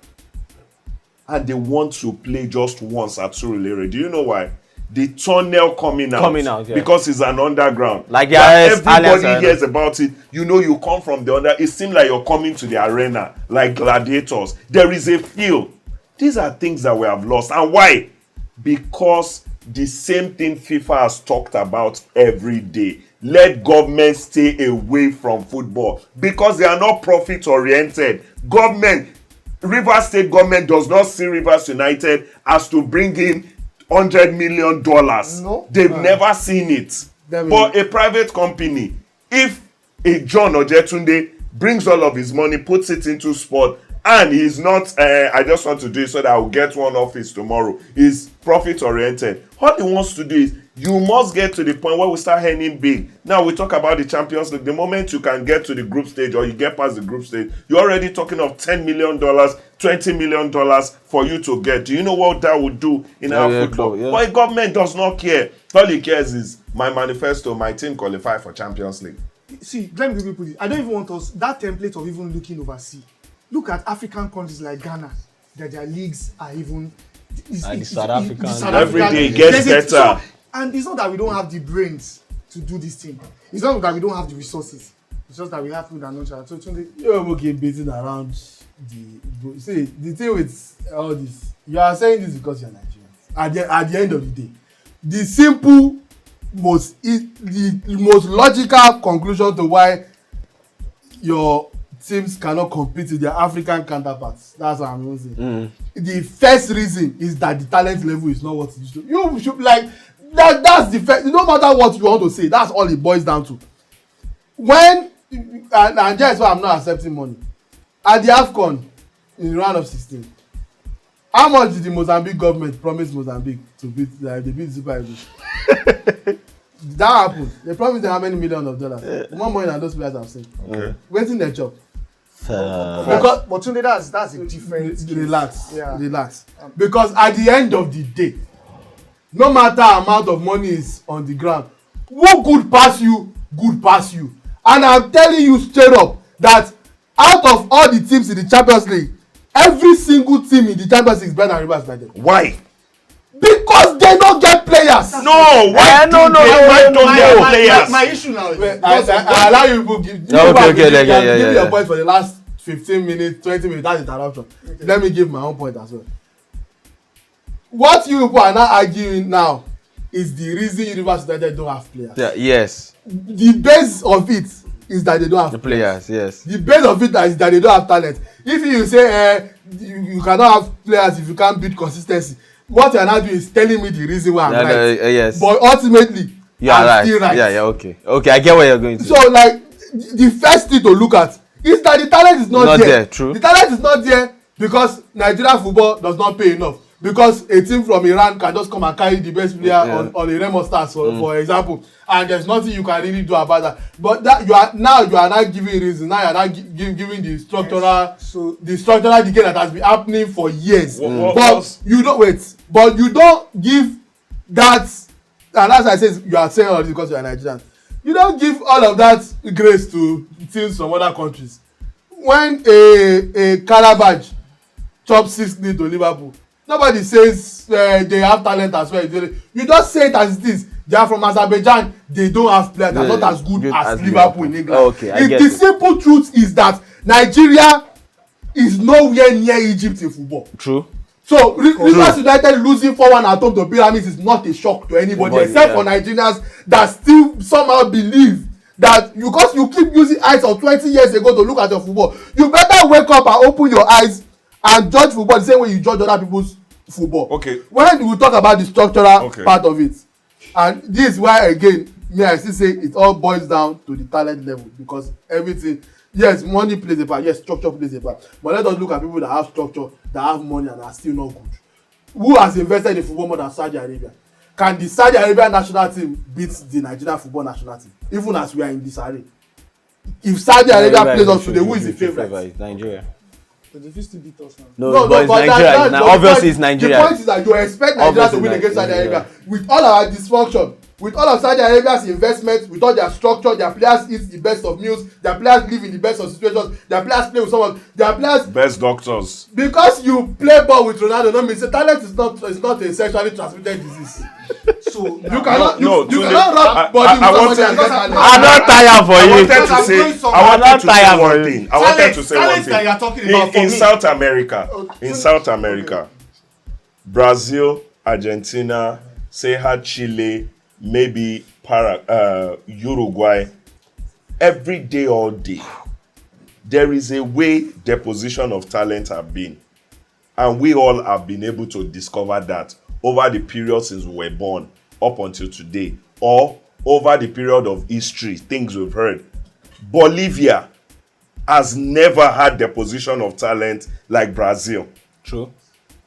and they want to play just once at Surulere. Do you know why? The tunnel coming out, yeah. because it's an underground. Like everybody hears about it. You come from the under. It seems like you're coming to the arena like gladiators. There is a feel. These are things that we have lost. And why? Because the same thing FIFA has talked about every day. Let government stay away from football because they are not profit oriented. Rivers State government does not see Rivers United as to bring in $100 million. No. They've never seen it. But a private company, if a John Ojetunde brings all of his money, puts it into sport, and he's not, I just want to do it so that I will get one office tomorrow, he's profit oriented. All he wants to do is, you must get to the point where we start earning big. Now we talk about the Champions League. The moment you can get to the group stage or you get past the group stage, you're already talking of $10 million, $20 million for you to get. Do you know what that would do in our football? Yeah. But the government does not care. All he cares is my manifesto, my team qualify for Champions League. See, let me put it. I don't even want us that template of even looking overseas. Look at African countries like Ghana, that their leagues are even. And the South Africans. Every day it gets better. And it's not that we don't have the brains to do this thing. It's not that we don't have the resources. It's just that we have people that know each other. So Tunde, You're okay beating around the. See, the thing with all this, you are saying this because you're Nigerian. At the end of the day, the simple, the most logical conclusion to why your teams cannot compete with their African counterparts. That's what I'm saying. The first reason is that the talent level is not what it used to. You should like that. That's the first. No matter what you want to say, that's all it boils down to. When and that's why I'm not accepting money at the AFCON in the round of 16. How much did the Mozambique government promise Mozambique to beat? They beat Super Eagles. That happened. They promised them how many millions of dollars? More money than those players have seen. Okay. Waiting their job. but Tunde, that's a different. Relax. Yeah. Relax. Because at the end of the day, no matter amount of money is on the ground, who good pass you, good pass you. And I'm telling you straight up that out of all the teams in the Champions League, every single team in the Champions League is better than Rivers United. Why? Because they don't get players. No, why don't they have players? My issue now is I allow you to give me your point for the last 15 minutes, 20 minutes, that's interruption. Let me give my own point as well. what you people are now arguing now is the reason University United don't have players. Yeah, yes. The base of it is that they don't have The players, yes. The base of it is that they don't have talent. If you say you cannot have players if you can't build consistency, what you are now doing is telling me the reason why I'm right. Yes. But ultimately, I'm still right. Yeah, okay. Okay, I get where you're going to. So like the first thing to look at is that the talent is not there. True. The talent is not there because Nigerian football does not pay enough. Because a team from Iran can just come and carry the best player on a Remo Stars, for example, and there's nothing you can really do about that. But that you are now not giving reason. Now you are not giving the structural, the structural decay that has been happening for years. But you don't wait. But you don't give that. And as I say, you are saying all this because you are Nigerian. You don't give all of that grace to teams from other countries. When a Karabaj chops 6-0 to Liverpool, nobody says they have talent as well. You just say it as it is. They are from Azerbaijan. They don't have players. They are not as good as Liverpool in England. Okay, The simple truth is that Nigeria is nowhere near Egypt in football. True. So Rivers United losing 4-1 at home to Pyramids is not a shock to anybody except for Nigerians that still somehow believe that because you keep using eyes of 20 years ago to look at your football, you better wake up and open your eyes and judge football the same way you judge other people's football. Okay. When we talk about the structural part of it, and this is why again I still say it all boils down to the talent level, because everything, yes, money plays a part, yes, structure plays a part, but let us look at people that have structure, that have money and are still not good. Who has invested in football more than Saudi Arabia? Can the Saudi Arabian national team beat the Nigerian football national team, even as we are in disarray? If Saudi Arabia plays us today, who is the favourite? Nigeria. But they still beat us now. No, but it's Nigeria. Obviously, it's Nigeria. The point is that you expect Nigeria to win against Saudi Arabia with all our dysfunction, with all of Saudi Arabia's investment, with all their structure. Their players eat the best of meals. Their players live in the best of situations. Their players play with someone. Their players best doctors. Because you play ball with Ronaldo, no means talent is not a sexually transmitted disease. So you cannot rub body with somebody and get talent. I'm not tired for you. I wanted to say one thing. I wanted to say one that you are talking about thing. In South America, Brazil, Argentina, say had Chile, maybe Uruguay, every day, all day, there is a way deposition of talent have been. And we all have been able to discover that over the period since we were born up until today, or over the period of history, things we've heard. Bolivia has never had deposition of talent like Brazil. True.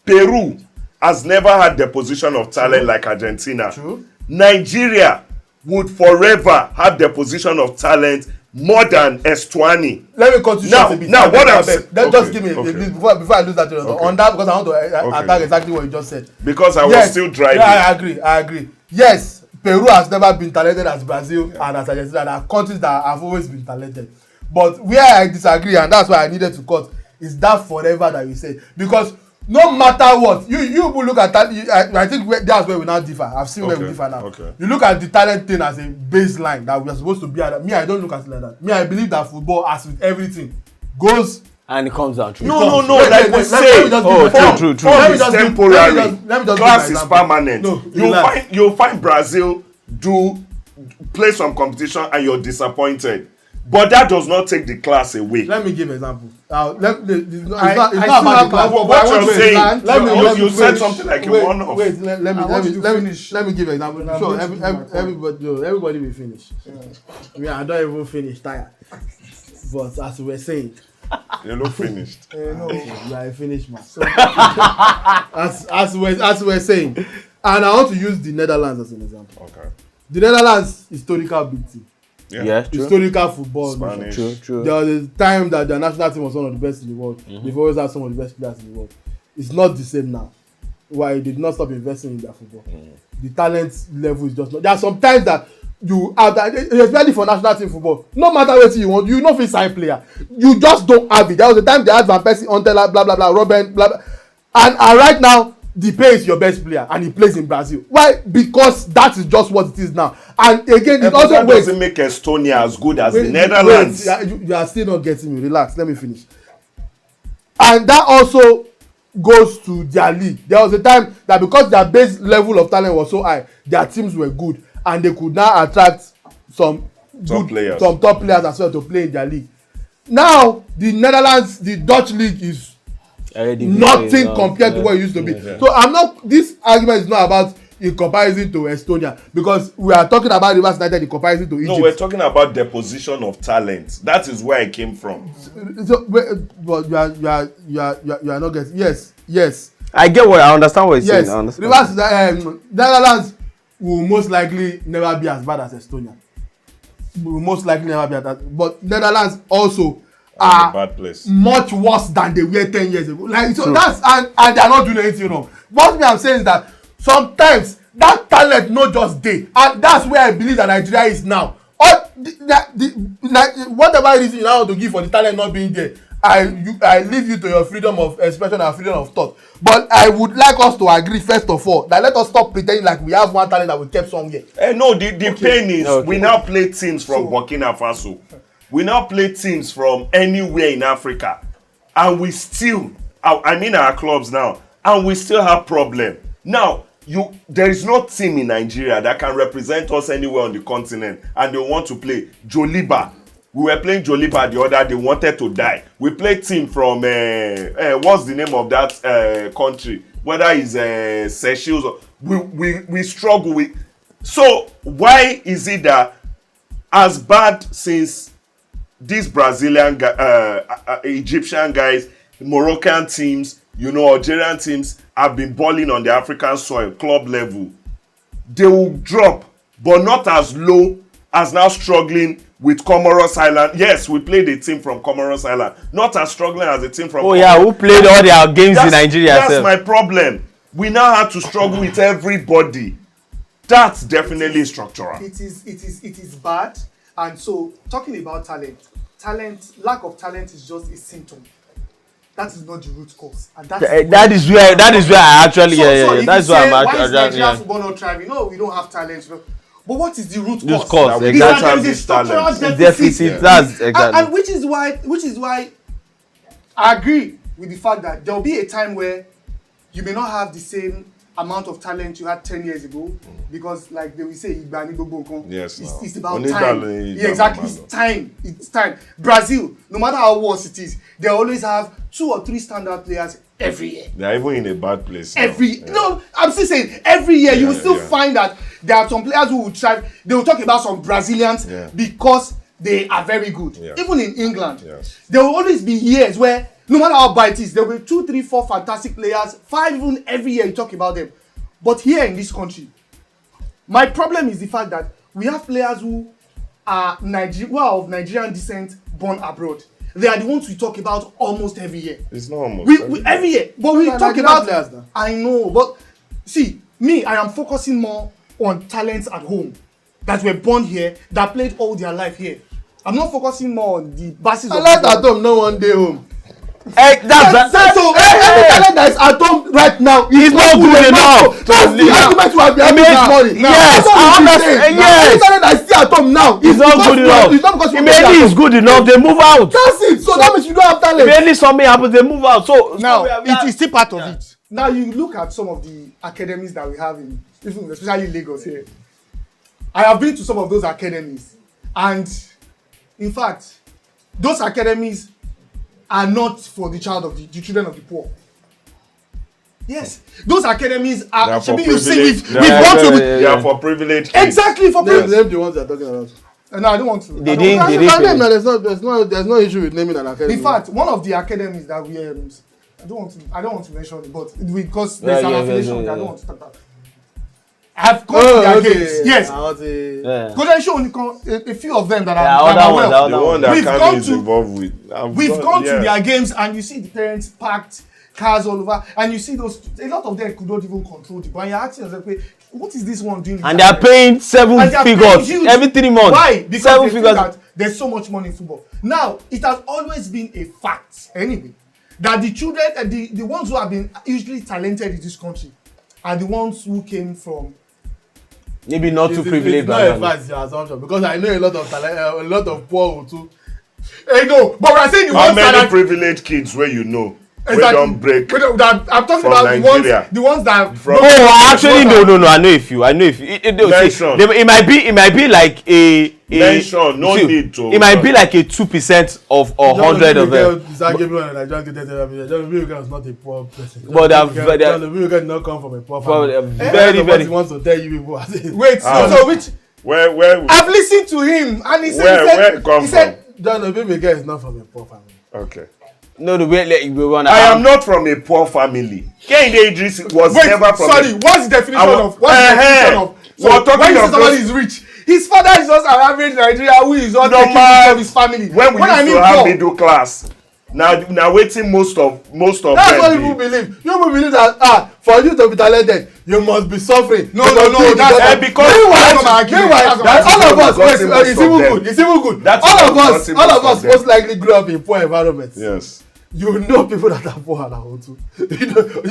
Peru has never had deposition of talent like Argentina. True. Nigeria would forever have deposition of talent more than Eswatini. Let me cut you short a bit. Now, what I'm saying, just give me a bit before I lose that on that, because I want to attack exactly what you just said. Because I was still driving. Yeah, I agree. Yes, Peru has never been talented as Brazil and as Argentina. There are countries that have always been talented. But where I disagree, and that's why I needed to cut, is that forever that you say. Because no matter what, you will look at that. I think that's where we now differ. I've seen where we differ now. You look at the talent thing as a baseline that we are supposed to be at. Me, I don't look at it like that. Me, I believe that football, as with everything, goes and it comes down. No. Like we say, true. Temporary. Class is permanent. No, you'll find Brazil play some competition and you're disappointed. But that does not take the class away. Let me give an example. It's not about the class. What you're saying, you said something like you want off. Wait, let me give an example. Sure, everybody will finish. Yeah, I don't even finish tired. But as we were saying, you're not finished. No, you are a finished man. So, as we were saying, and I want to use the Netherlands as an example. Okay. The Netherlands historical big team. Yeah, true. Historical football. Spanish. True. There was a time that their national team was one of the best in the world. They've always had some of the best players in the world. It's not the same now. Why they did not stop investing in their football. The talent level is just not. There are some times that you have that, especially for national team football. No matter what you want, you not fit sign player. You just don't have it. There was a time they had Van Persie, Ontela, blah blah blah, Robben, blah blah, and right now. Depay is your best player and he plays in Brazil. Why? Because that is just what it is now. And again, it also doesn't make Estonia as good as the Netherlands. You are still not getting me. Relax. Let me finish. And that also goes to their league. There was a time that because their base level of talent was so high, their teams were good and they could now attract some top players as well to play in their league. Now the Netherlands, the Dutch league is nothing compared to what it used to be. So this argument is not about in comparison to Estonia, because we are talking about Rivers United in comparison to Egypt. No, we're talking about deposition of talent. That is where I came from. So, but you are not getting. Yes. I understand what you're saying. Rivers, Netherlands will most likely never be as bad as Estonia. Will most likely never be as bad. But Netherlands also are a bad place. Much worse than they were 10 years ago. Like so, that's and they are not doing anything wrong. What I'm saying is that sometimes that talent no just dey, and that's where I believe that Nigeria is now. Whatever reason you now want to give for the talent not being there, I leave you to your freedom of expression and freedom of thought. But I would like us to agree first of all that let us stop pretending like we have one talent that we kept somewhere. No, the pain is we now play teams from Burkina Faso. We now play teams from anywhere in Africa, and we still, I mean our clubs now, and we still have problem. Now, there is no team in Nigeria that can represent us anywhere on the continent, and they want to play Joliba. We were playing Joliba the other day, wanted to die. We played team from what's the name of that country? Whether it's Seychelles or we struggle with. So why is it that as bad since these Brazilian Egyptian guys, Moroccan teams, Algerian teams have been balling on the African soil, club level, they will drop, but not as low as now struggling with Comoros Island. Yes, we played a team from Comoros Island, not as struggling as a team from who played all their games in Nigeria. That's my problem. We now have to struggle with everybody. That's definitely structural. It is bad. And so talking about lack of talent is just a symptom. That is not the root cause, and that is where I actually that's why I'm actually. Why is Nigeria football not thriving? No, we don't have talent. But what is the root cause? We don't have this talent. Deficit. That's exactly. And which is why I agree with the fact that there will be a time where you may not have the same amount of talent you had 10 years ago, because like they will say yes, it's about time. Yeah, exactly. It's time. Brazil, no matter how worse it is, they always have 2 or 3 standout players every year. They're even in a bad place No, I'm still saying every year you will still find that there are some players who will thrive. They will talk about some Brazilians because they are very good. Even in England, there will always be years where no matter how bad it is, there will be 2, 3, 4 fantastic players, 5 even every year you talk about them. But here in this country, my problem is the fact that we have players who are of Nigerian descent, born abroad. They are the ones we talk about almost every year. It's not almost every year. But we talk about players now. I know, but see, I am focusing more on talents at home that were born here, that played all their life here. I'm not focusing more on the basis of talent at home, no one day home. Every talent that is at home right now is not good enough. That's the argument we have been having this morning. Yes, I understand. Yes, every talent that is still at home now is not good enough. It's not because Maybe it's good enough, they move out. That's it. So that means you don't have talent. Maybe something happens, they move out. So now it is still part of it. Now you look at some of the academies that we have especially Lagos here. I have been to some of those academies, and in fact, those academies are not for the children of the poor. Yes, those academies are for privileged. They are for privileged kids. Exactly, for privileged. They're the ones they're talking about. No, I don't want to. There's no issue with naming an academy. In fact, one of the academies that we I don't want to mention it, but because there's an affiliation, I don't want to talk about. I've come to their games. Yes. A few of them that are the one that Kami is involved with. We've gone to their games, and you see the parents packed cars all over, and you see a lot of them could not even control the ball. You're asking yourself, what is this one doing? And they are paying 7 figures every 3 months. Why? Because 7 figures. That there's so much money in football. Now, it has always been a fact, anyway, that the children, the ones who have been usually talented in this country, are the ones who came from. Maybe not too privileged. It's not a fact, your assumption, because I know a lot of talent, a lot of poor too. Hey, no, but we're saying the how many privileged kids where you know? we don't break I'm talking from about Nigeria. the ones that. From- Oh, actually, no. I know if you. Mention. It might be like a Mention, no see, need to. It might be like a 2% of 100 of them. Is not a poor person. But they are did not come from a poor family. very. He wants to tell you people. Wait, so which? Where I've listened to him, and he said, where it come he said, John Obibeke is not from a poor family. okay. No, the way we want. I am not from a poor family. Kehinde Idris was wait, never from sorry, what's the definition of? What's the definition of? We're talking when you say of somebody those- is rich, his father is just an average Nigerian who is not taking Normal. care of his family. when we I used mean to have poor, middle class. Now waiting most of That's what them. people believe. You believe that for you to be talented, you must be suffering. No, that's because meanwhile, that's all of us, gotten most it's of even them. good. It's even good. That's All of what us, gotten all of most us of them. most likely grew up in poor environments. Yes. You know people that are poor and are too.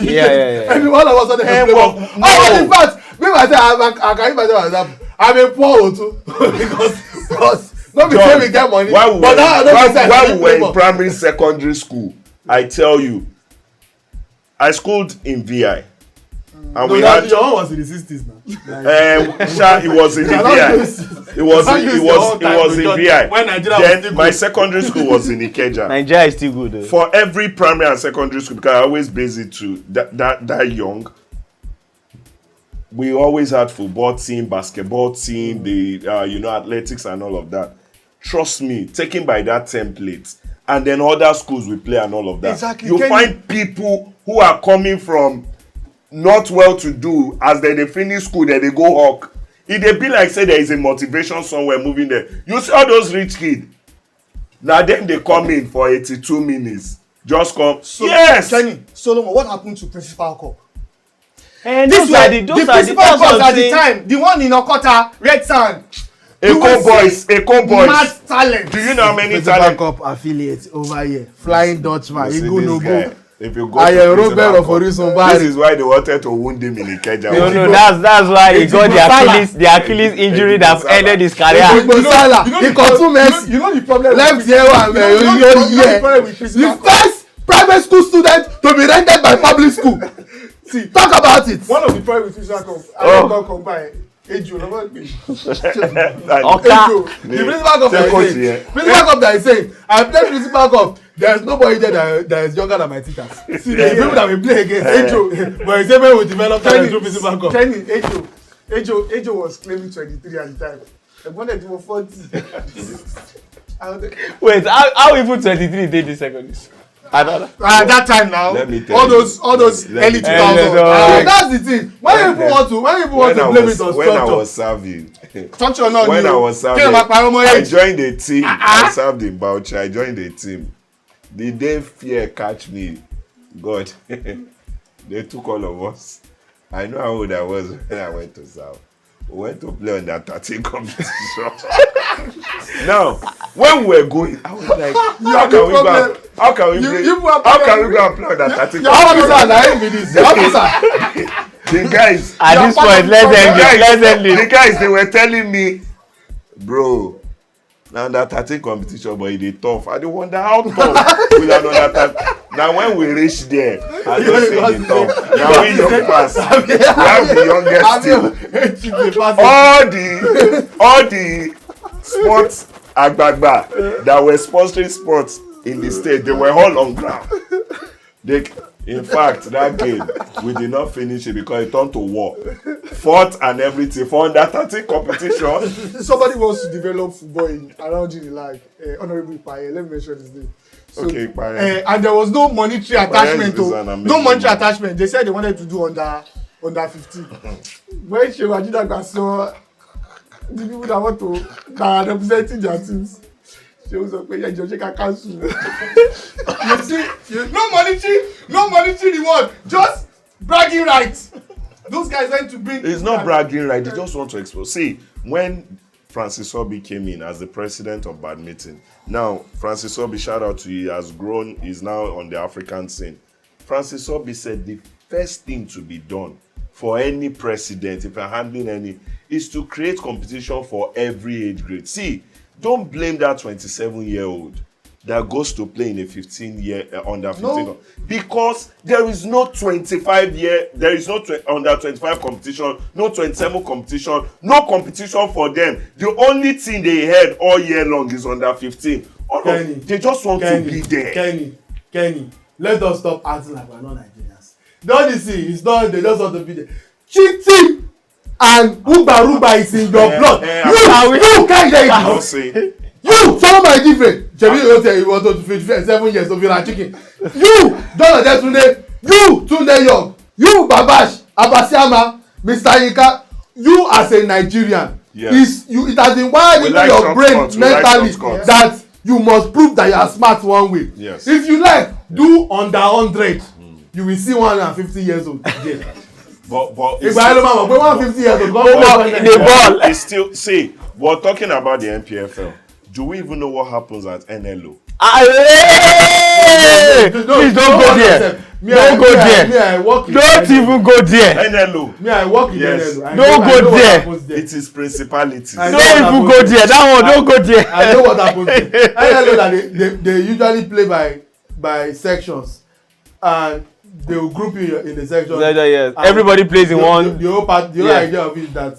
Yeah. I mean, all of us are Eh, the well, flavor. no. In fact, me myself, I can even myself as example. I'm a poor too because not be say we get money, While we but that don't make sense. while we were in primary, secondary school, I tell you, I schooled in VI. And No, we that had your one was in the 60s now. it was in the VI. It was in VI. When Nigeria was Then still my good. secondary school was in Ikeja. Nigeria is still good. For every primary and secondary school, because I always base it to that young, we always had football team, basketball team, the athletics and all of that. Trust me, taken by that template, and then other schools will play and all of that. Exactly. You find people who are coming from not well to do as they finish school, then they go hawk. If they be like say there is a motivation somewhere moving there, you see all those rich kids. Now then they come in for 82 minutes. Just come. So, Yes. Kenny, Solomon, what happened to Principal Cup? And This those are the those are Principal that's Cup what I'm at the saying. time, the one in Okota, Red Sand. Eco boys. Mad talent. Do you know how many Principal talent? Cup affiliates over here. Flying Dutchman. You see He go this no guy, go. if you go I to am Principal Robert of Cup, Orisun this Bari. is why they wanted to wound him in Ikeja. No, that's why he got the Achilles injury that Salah. ended his career. Igbo Salah. He consume Messi. You know the problem. Left here one man. You know the problem with Principal The Cup. first private school student to be rented by public school. See, Talk about it. one of the problems with Principal Cup, I don't know come by. Ejo, no one be. Okay. Ejo, the principal cup that is saying. Principal cup that is saying. I play principal cup. There is nobody there that is younger than my teachers. See, the people that we play against. Ejo, but he say when we develop talent through principal cup. Kenny, Ejo was claiming 23 at the time. I wanted to go 40. Wait, how even 23 did the second? I don't know. At that time now, Let me tell all you. those Let me early tell 2000s. you. That's the thing. When people want to blame it on when I structure. was serving, Structure not when new. I was serving, Kí ló máa parọ́ mọ́ I age? joined a team. I served in Bauchi. I joined a team. The day fear catch me, God, they took all of us. I know how old I was when I went to serve. We went to play on that 13 competition. Now, when we were going, I was like, how can we go? How can we play? How can we go and play on that 13 Officer, na him be this. Officer. The guys, At this point, let's end the it. guys, they were telling me, bro, now that 13 competition, but it is tough. I dey wonder how tough will another time. Now when we reach there, I don't say it tough. Now we young pass. We have the youngest team. All the sports agbagba that were sponsoring sports in the state, they were all on ground. In fact, that game, we did not finish it because it turned to war. Fought and everything. For under 13 competition. Somebody wants to develop football around Unilag. Honorable Ipaye, let me mention his name. So, Okay, Ipaye. and there was no monetary attachment. is an amazing No monetary man. attachment. They said they wanted to do under 15. When Shehu Ajidagba saw the people that are representing their teams, she was like, yeah, George can cancel. You see, no monetary reward, just bragging rights. Those guys went to bring. It's not bragging, right? They just want to expose. See, when Francis Obi came in as the president of badminton, now Francis Obi, shout out to you, he has grown, he's now on the African scene. Francis Obi said the first thing to be done for any president, if you're handling any, is to create competition for every age grade. See, don't blame that 27-year-old. that goes to play in a 15-year under 15? No. Because there is no 25-year, there is no under 25 competition, no 27 competition, no competition for them. The only thing they had all year long is under 15. Kenny, they just want to be there. Kenny, let us stop acting like we're not Nigerians. Don't you see? It's not, they just want to be there. Cheating and Uba is in your blood. You can't get it. You, follow my different. Chebi, you tell you want to feed 7 years of your chicken. You, John Adetunde, you, Tunde Young, you, Babash, Abasiama, Mr. Yinka, you as a Nigerian, yes. It has been wired into your brain mentally that you must prove that you are smart one way. Yes. If you like, do under 100, you will see 150 years old again. But if I remember, 150 years old, the ball. It's still, see, we're talking about the Npfl. Do we even know what happens at NLO? Please don't go there. Don't go there. Don't even go there. NLO. Me, I work in NLO. Don't go there. It is principalities. Don't even go there. That one, don't go there. I know what happens there. NLO that they usually play by sections, and they will group you in the section. Yes. Everybody plays in one. The whole idea of it is that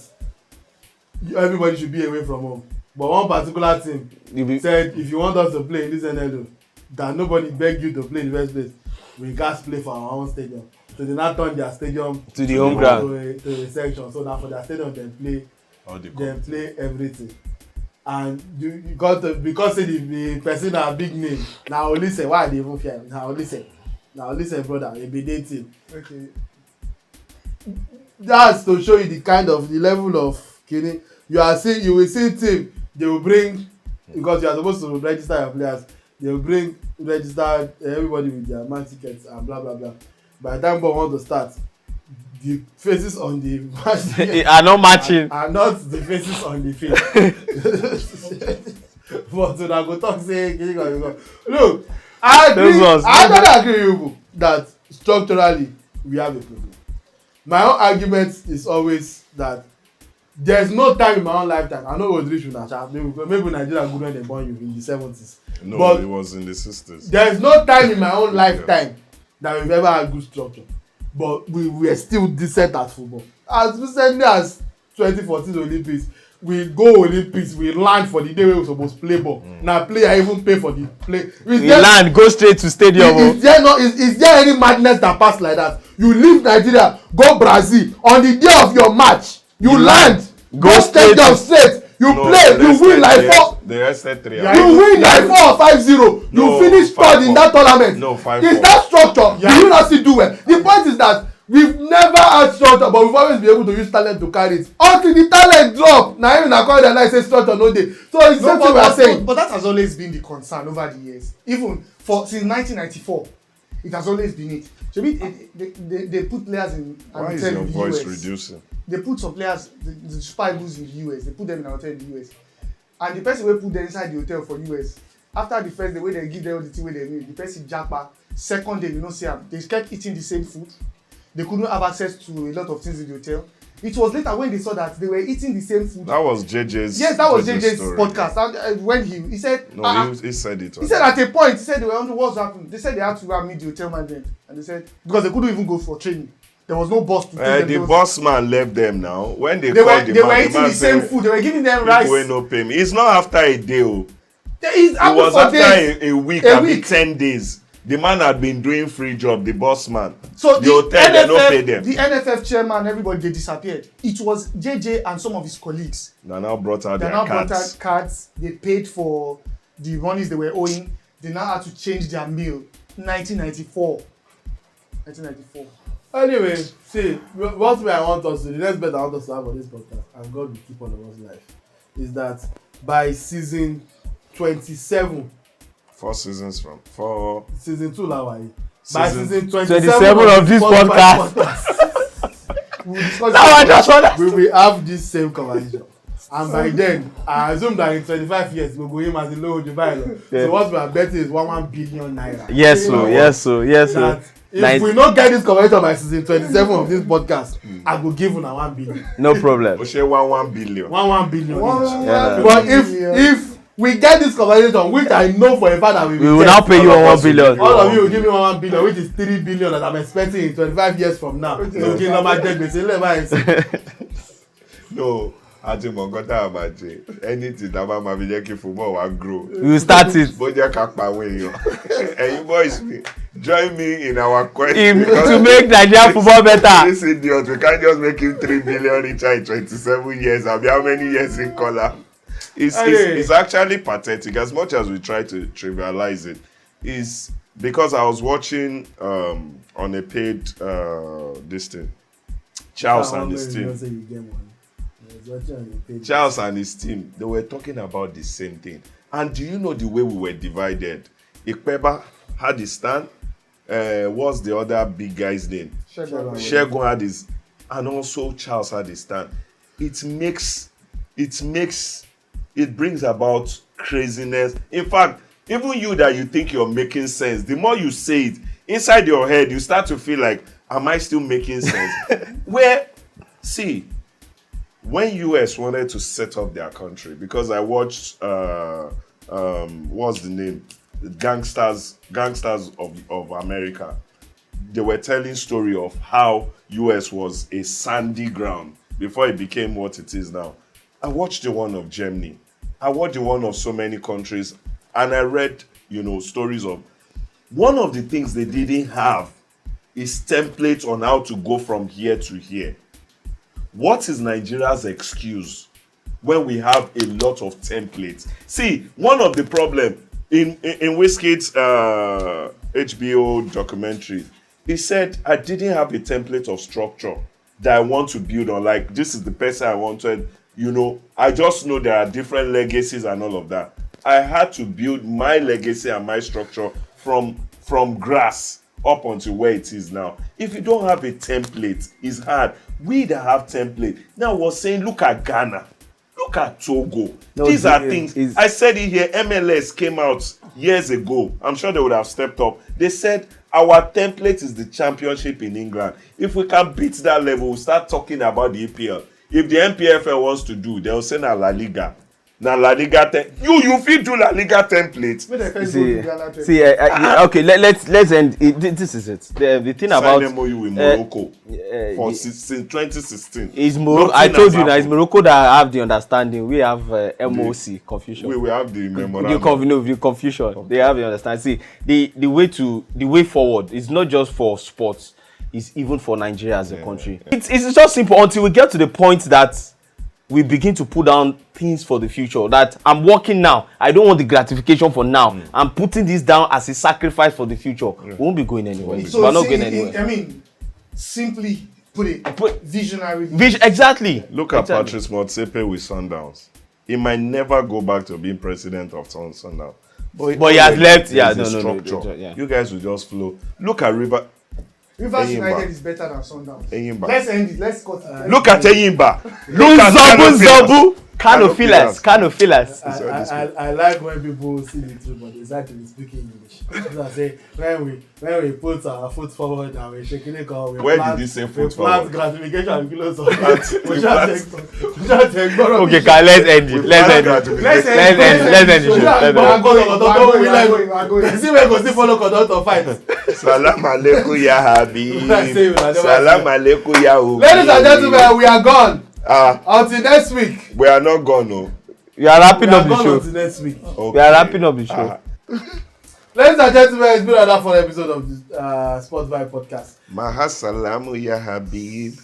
everybody should be away from home. But one particular team said, if you want us to play in this NLO, that nobody begged you to play in the first place, we can't play for our own stadium. So they now turn their stadium to the home ground, to a section. So now for their stadium, they play everything. And you got to, because the person that big name. Now listen, why they even fear? Now listen, brother, they be dating. Okay. That's to show you the level of kidding. You will see team. They will bring, because you are supposed to register your players, they will register everybody with their match tickets and blah blah blah. By the time we want to start, the faces on the match tickets are not matching. Are not the faces on the field. But so now go talk say, look, I agree with you that structurally we have a problem. My own argument is always that there's no time in my own lifetime. I know it was rich with Nacha. Maybe Nigeria good when they born you in the 70s. No, but it was in the 60s. There's no time in my own lifetime that we've ever had good structure. But we were still decent at football. As recently as 2014 Olympics, we go Olympics, we land for the day we were supposed to play ball. Now player even pay for the play. Land, go straight to stadium. Is there any madness that pass like that? You leave Nigeria, go Brazil, on the day of your match. You land, go stadium straight. You play, you win like 4. You win like 4 or 5-0. You finish third in that tournament. No, 5-4. Is that structure? Do you not still do well? The point is that we've never had structure, but we've always been able to use talent to carry it. Until the talent drop, now even I call the line say structure no day. So it's something we are saying. But that has always been the concern over the years. Even since 1994, it has always been it. They put players in. Why is your voice reducing? They put some players, the Super Eagles in the US, they put them in a hotel in the US. And the person will put them inside the hotel for US. After the first day, when they give them all the thing where they need, the person japa. Second day, you know, see them. They kept eating the same food. They couldn't have access to a lot of things in the hotel. It was later when they saw that they were eating the same food. That was JJ's. Yes, that was JJ's podcast. And when he said, no, he said it. He said at a point, he said they were wondering what's happened. They said they had to go and meet the hotel management, and they said because they couldn't even go for training. There was no boss to take them. The boss man left them now. When they were eating the same food. They were giving them rice. People no pay me. It's not after a day. It was after a week. I mean 10 days. The man had been doing free job. The boss man. So the hotel they don't pay them. The NFF chairman, everybody they disappeared. It was JJ and some of his colleagues. They now brought out their cards. They paid for the monies they were owing. They now had to change their meal. 1994. Anyway, see, what I want us to do, the next bet I want us to have on this podcast, and God will keep all of us life, is that by season 27, 4 seasons from 4 season 2 Lawai. By season 27 of this podcast, we will have this same conversation. And by then, I assume that in 25 years, we'll go in as a low Dubai. So what we are betting is 1 billion naira. Yes, sir. If we don't get this conversation by season 27 of this podcast, I will give you 1 billion. No problem. We share 1 billion. 1 billion. But if we get this conversation, which I know for a fact that We will now pay you 1 billion. All of you will give me 1 billion, which is 3 billion that I'm expecting in 25 years from now. So kí ló máa jẹ gbèsè lẹ́ẹ̀ma ẹ̀ sí. No, àti mọ̀gọ́tà àmàjẹ anything that bá máa fi jẹ́ kí football wa grow. We will start it. Bójá ká pa àwọn èèyàn. Ẹ̀yin boys mi, join me in our quest. To make Nigeria football better. This idiot, we can't just make him 3 billion richer in 27 years. Abi how many years in color? It's actually pathetic. As much as we try to trivialize it, is because I was watching on a paid this thing, Charles and his team. Charles and his team, they were talking about the same thing. And do you know the way we were divided? Ikpeba had his stand. What's the other big guy's name? Shegun had his, and also Charles had his stand. It brings about craziness. In fact, even you that you think you're making sense, the more you say it, inside your head, you start to feel like, am I still making sense? When US wanted to set up their country, because I watched, what's the name? Gangsters of America. They were telling story of how US was a sandy ground before it became what it is now. I watched the one of Germany. I watched the one of so many countries, and I read, stories of one of the things they didn't have is templates on how to go from here to here. What is Nigeria's excuse when we have a lot of templates? See, one of the problems in Wizkid's HBO documentary, he said, I didn't have a template of structure that I want to build on. Like, this is the person I wanted. I just know there are different legacies and all of that. I had to build my legacy and my structure from grass up until where it is now. If you don't have a template, it's hard. We that have template. Now we're saying, look at Ghana. Look at Togo. These are things. I said it here, MLS came out years ago. I'm sure they would have stepped up. They said, our template is the championship in England. If we can beat that level, we'll start talking about the EPL. If the Npfl wants to do, they'll say na La Liga. Na La Liga you fit do La Liga template. Okay, let's end. This is it. The thing about sign MOU with Morocco since 2016. Is Morocco? I told you now. It's Morocco that have the understanding. We have MOC confusion. We have the memorandum. The confusion. They have the understanding. See, the way forward is not just for sports. It's even for Nigeria as a country. Yeah. It's just simple until we get to the point that we begin to put down things for the future. That I'm working now. I don't want the gratification for now. I'm putting this down as a sacrifice for the future. We won't be going anywhere. So we're not going anywhere. Simply put it, visionary. Exactly. Look at Patrice Motsepe with Sundowns. He might never go back to being president of Sundowns. But he has left. Yeah, structure. Yeah. You guys will just flow. Look at Rivers United is better than Sundowns. Enyimba. Let's end it. Let's cut it. Look at Enyimba. Look at Zobu. Canophilas. I like when people see the truth, but it's actually speaking English. I say when we put our foot forward and we're shaking it, where did you say foot forward? Gratification and kilos of Okay, let's end it. Let's end it. See where go see follow conductor fight. Salam alaikum ya Habib. Salam alaikum ya Ubi. Ladies and gentlemen, we are gone. Until next week. We are not gone, no. We are wrapping up the show. Until next week. Okay. We are wrapping up the show. Ladies and gentlemen, it's been another fun episode of the Sports Vibe podcast. Mahasalamu ya Habib.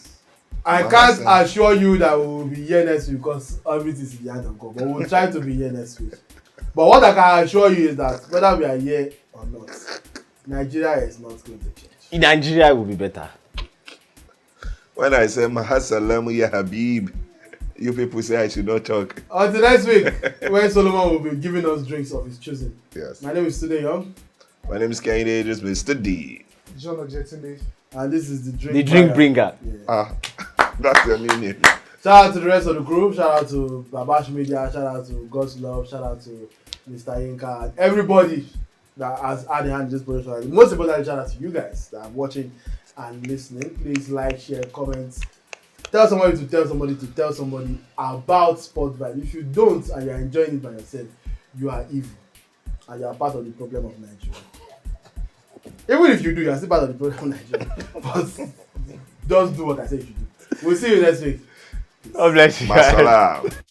I can't assure you that we will be here next week because everything is in the hand of God. But we'll try to be here next week. But what I can assure you is that whether we are here or not, Nigeria is not going to change. In Nigeria, it will be better. When I say Mahasalamu ya Habib, you people say I should not talk. Until next week, when Solomon will be giving us drinks of his choosing. Yes. My name is Stude Young. My name is Kanye, this is Mr. D. John Ojetunde. And this is the drink. The drink bringer. Yeah. That's your new name. Shout out to the rest of the group. Shout out to Babash Media. Shout out to God's Love. Shout out to Mr. Yinka. And everybody that has had a hand in this production. Most importantly, shout out to you guys that are watching and listening. Please like, share, comment. Tell somebody to tell somebody to tell somebody about Sport Vibe. If you don't and you're enjoying it by yourself, you are evil and you are part of the problem of Nigeria. Even if you do, you are still part of the problem of Nigeria. But just do what I say you should do. We'll see you next week. God bless you guys. Masala.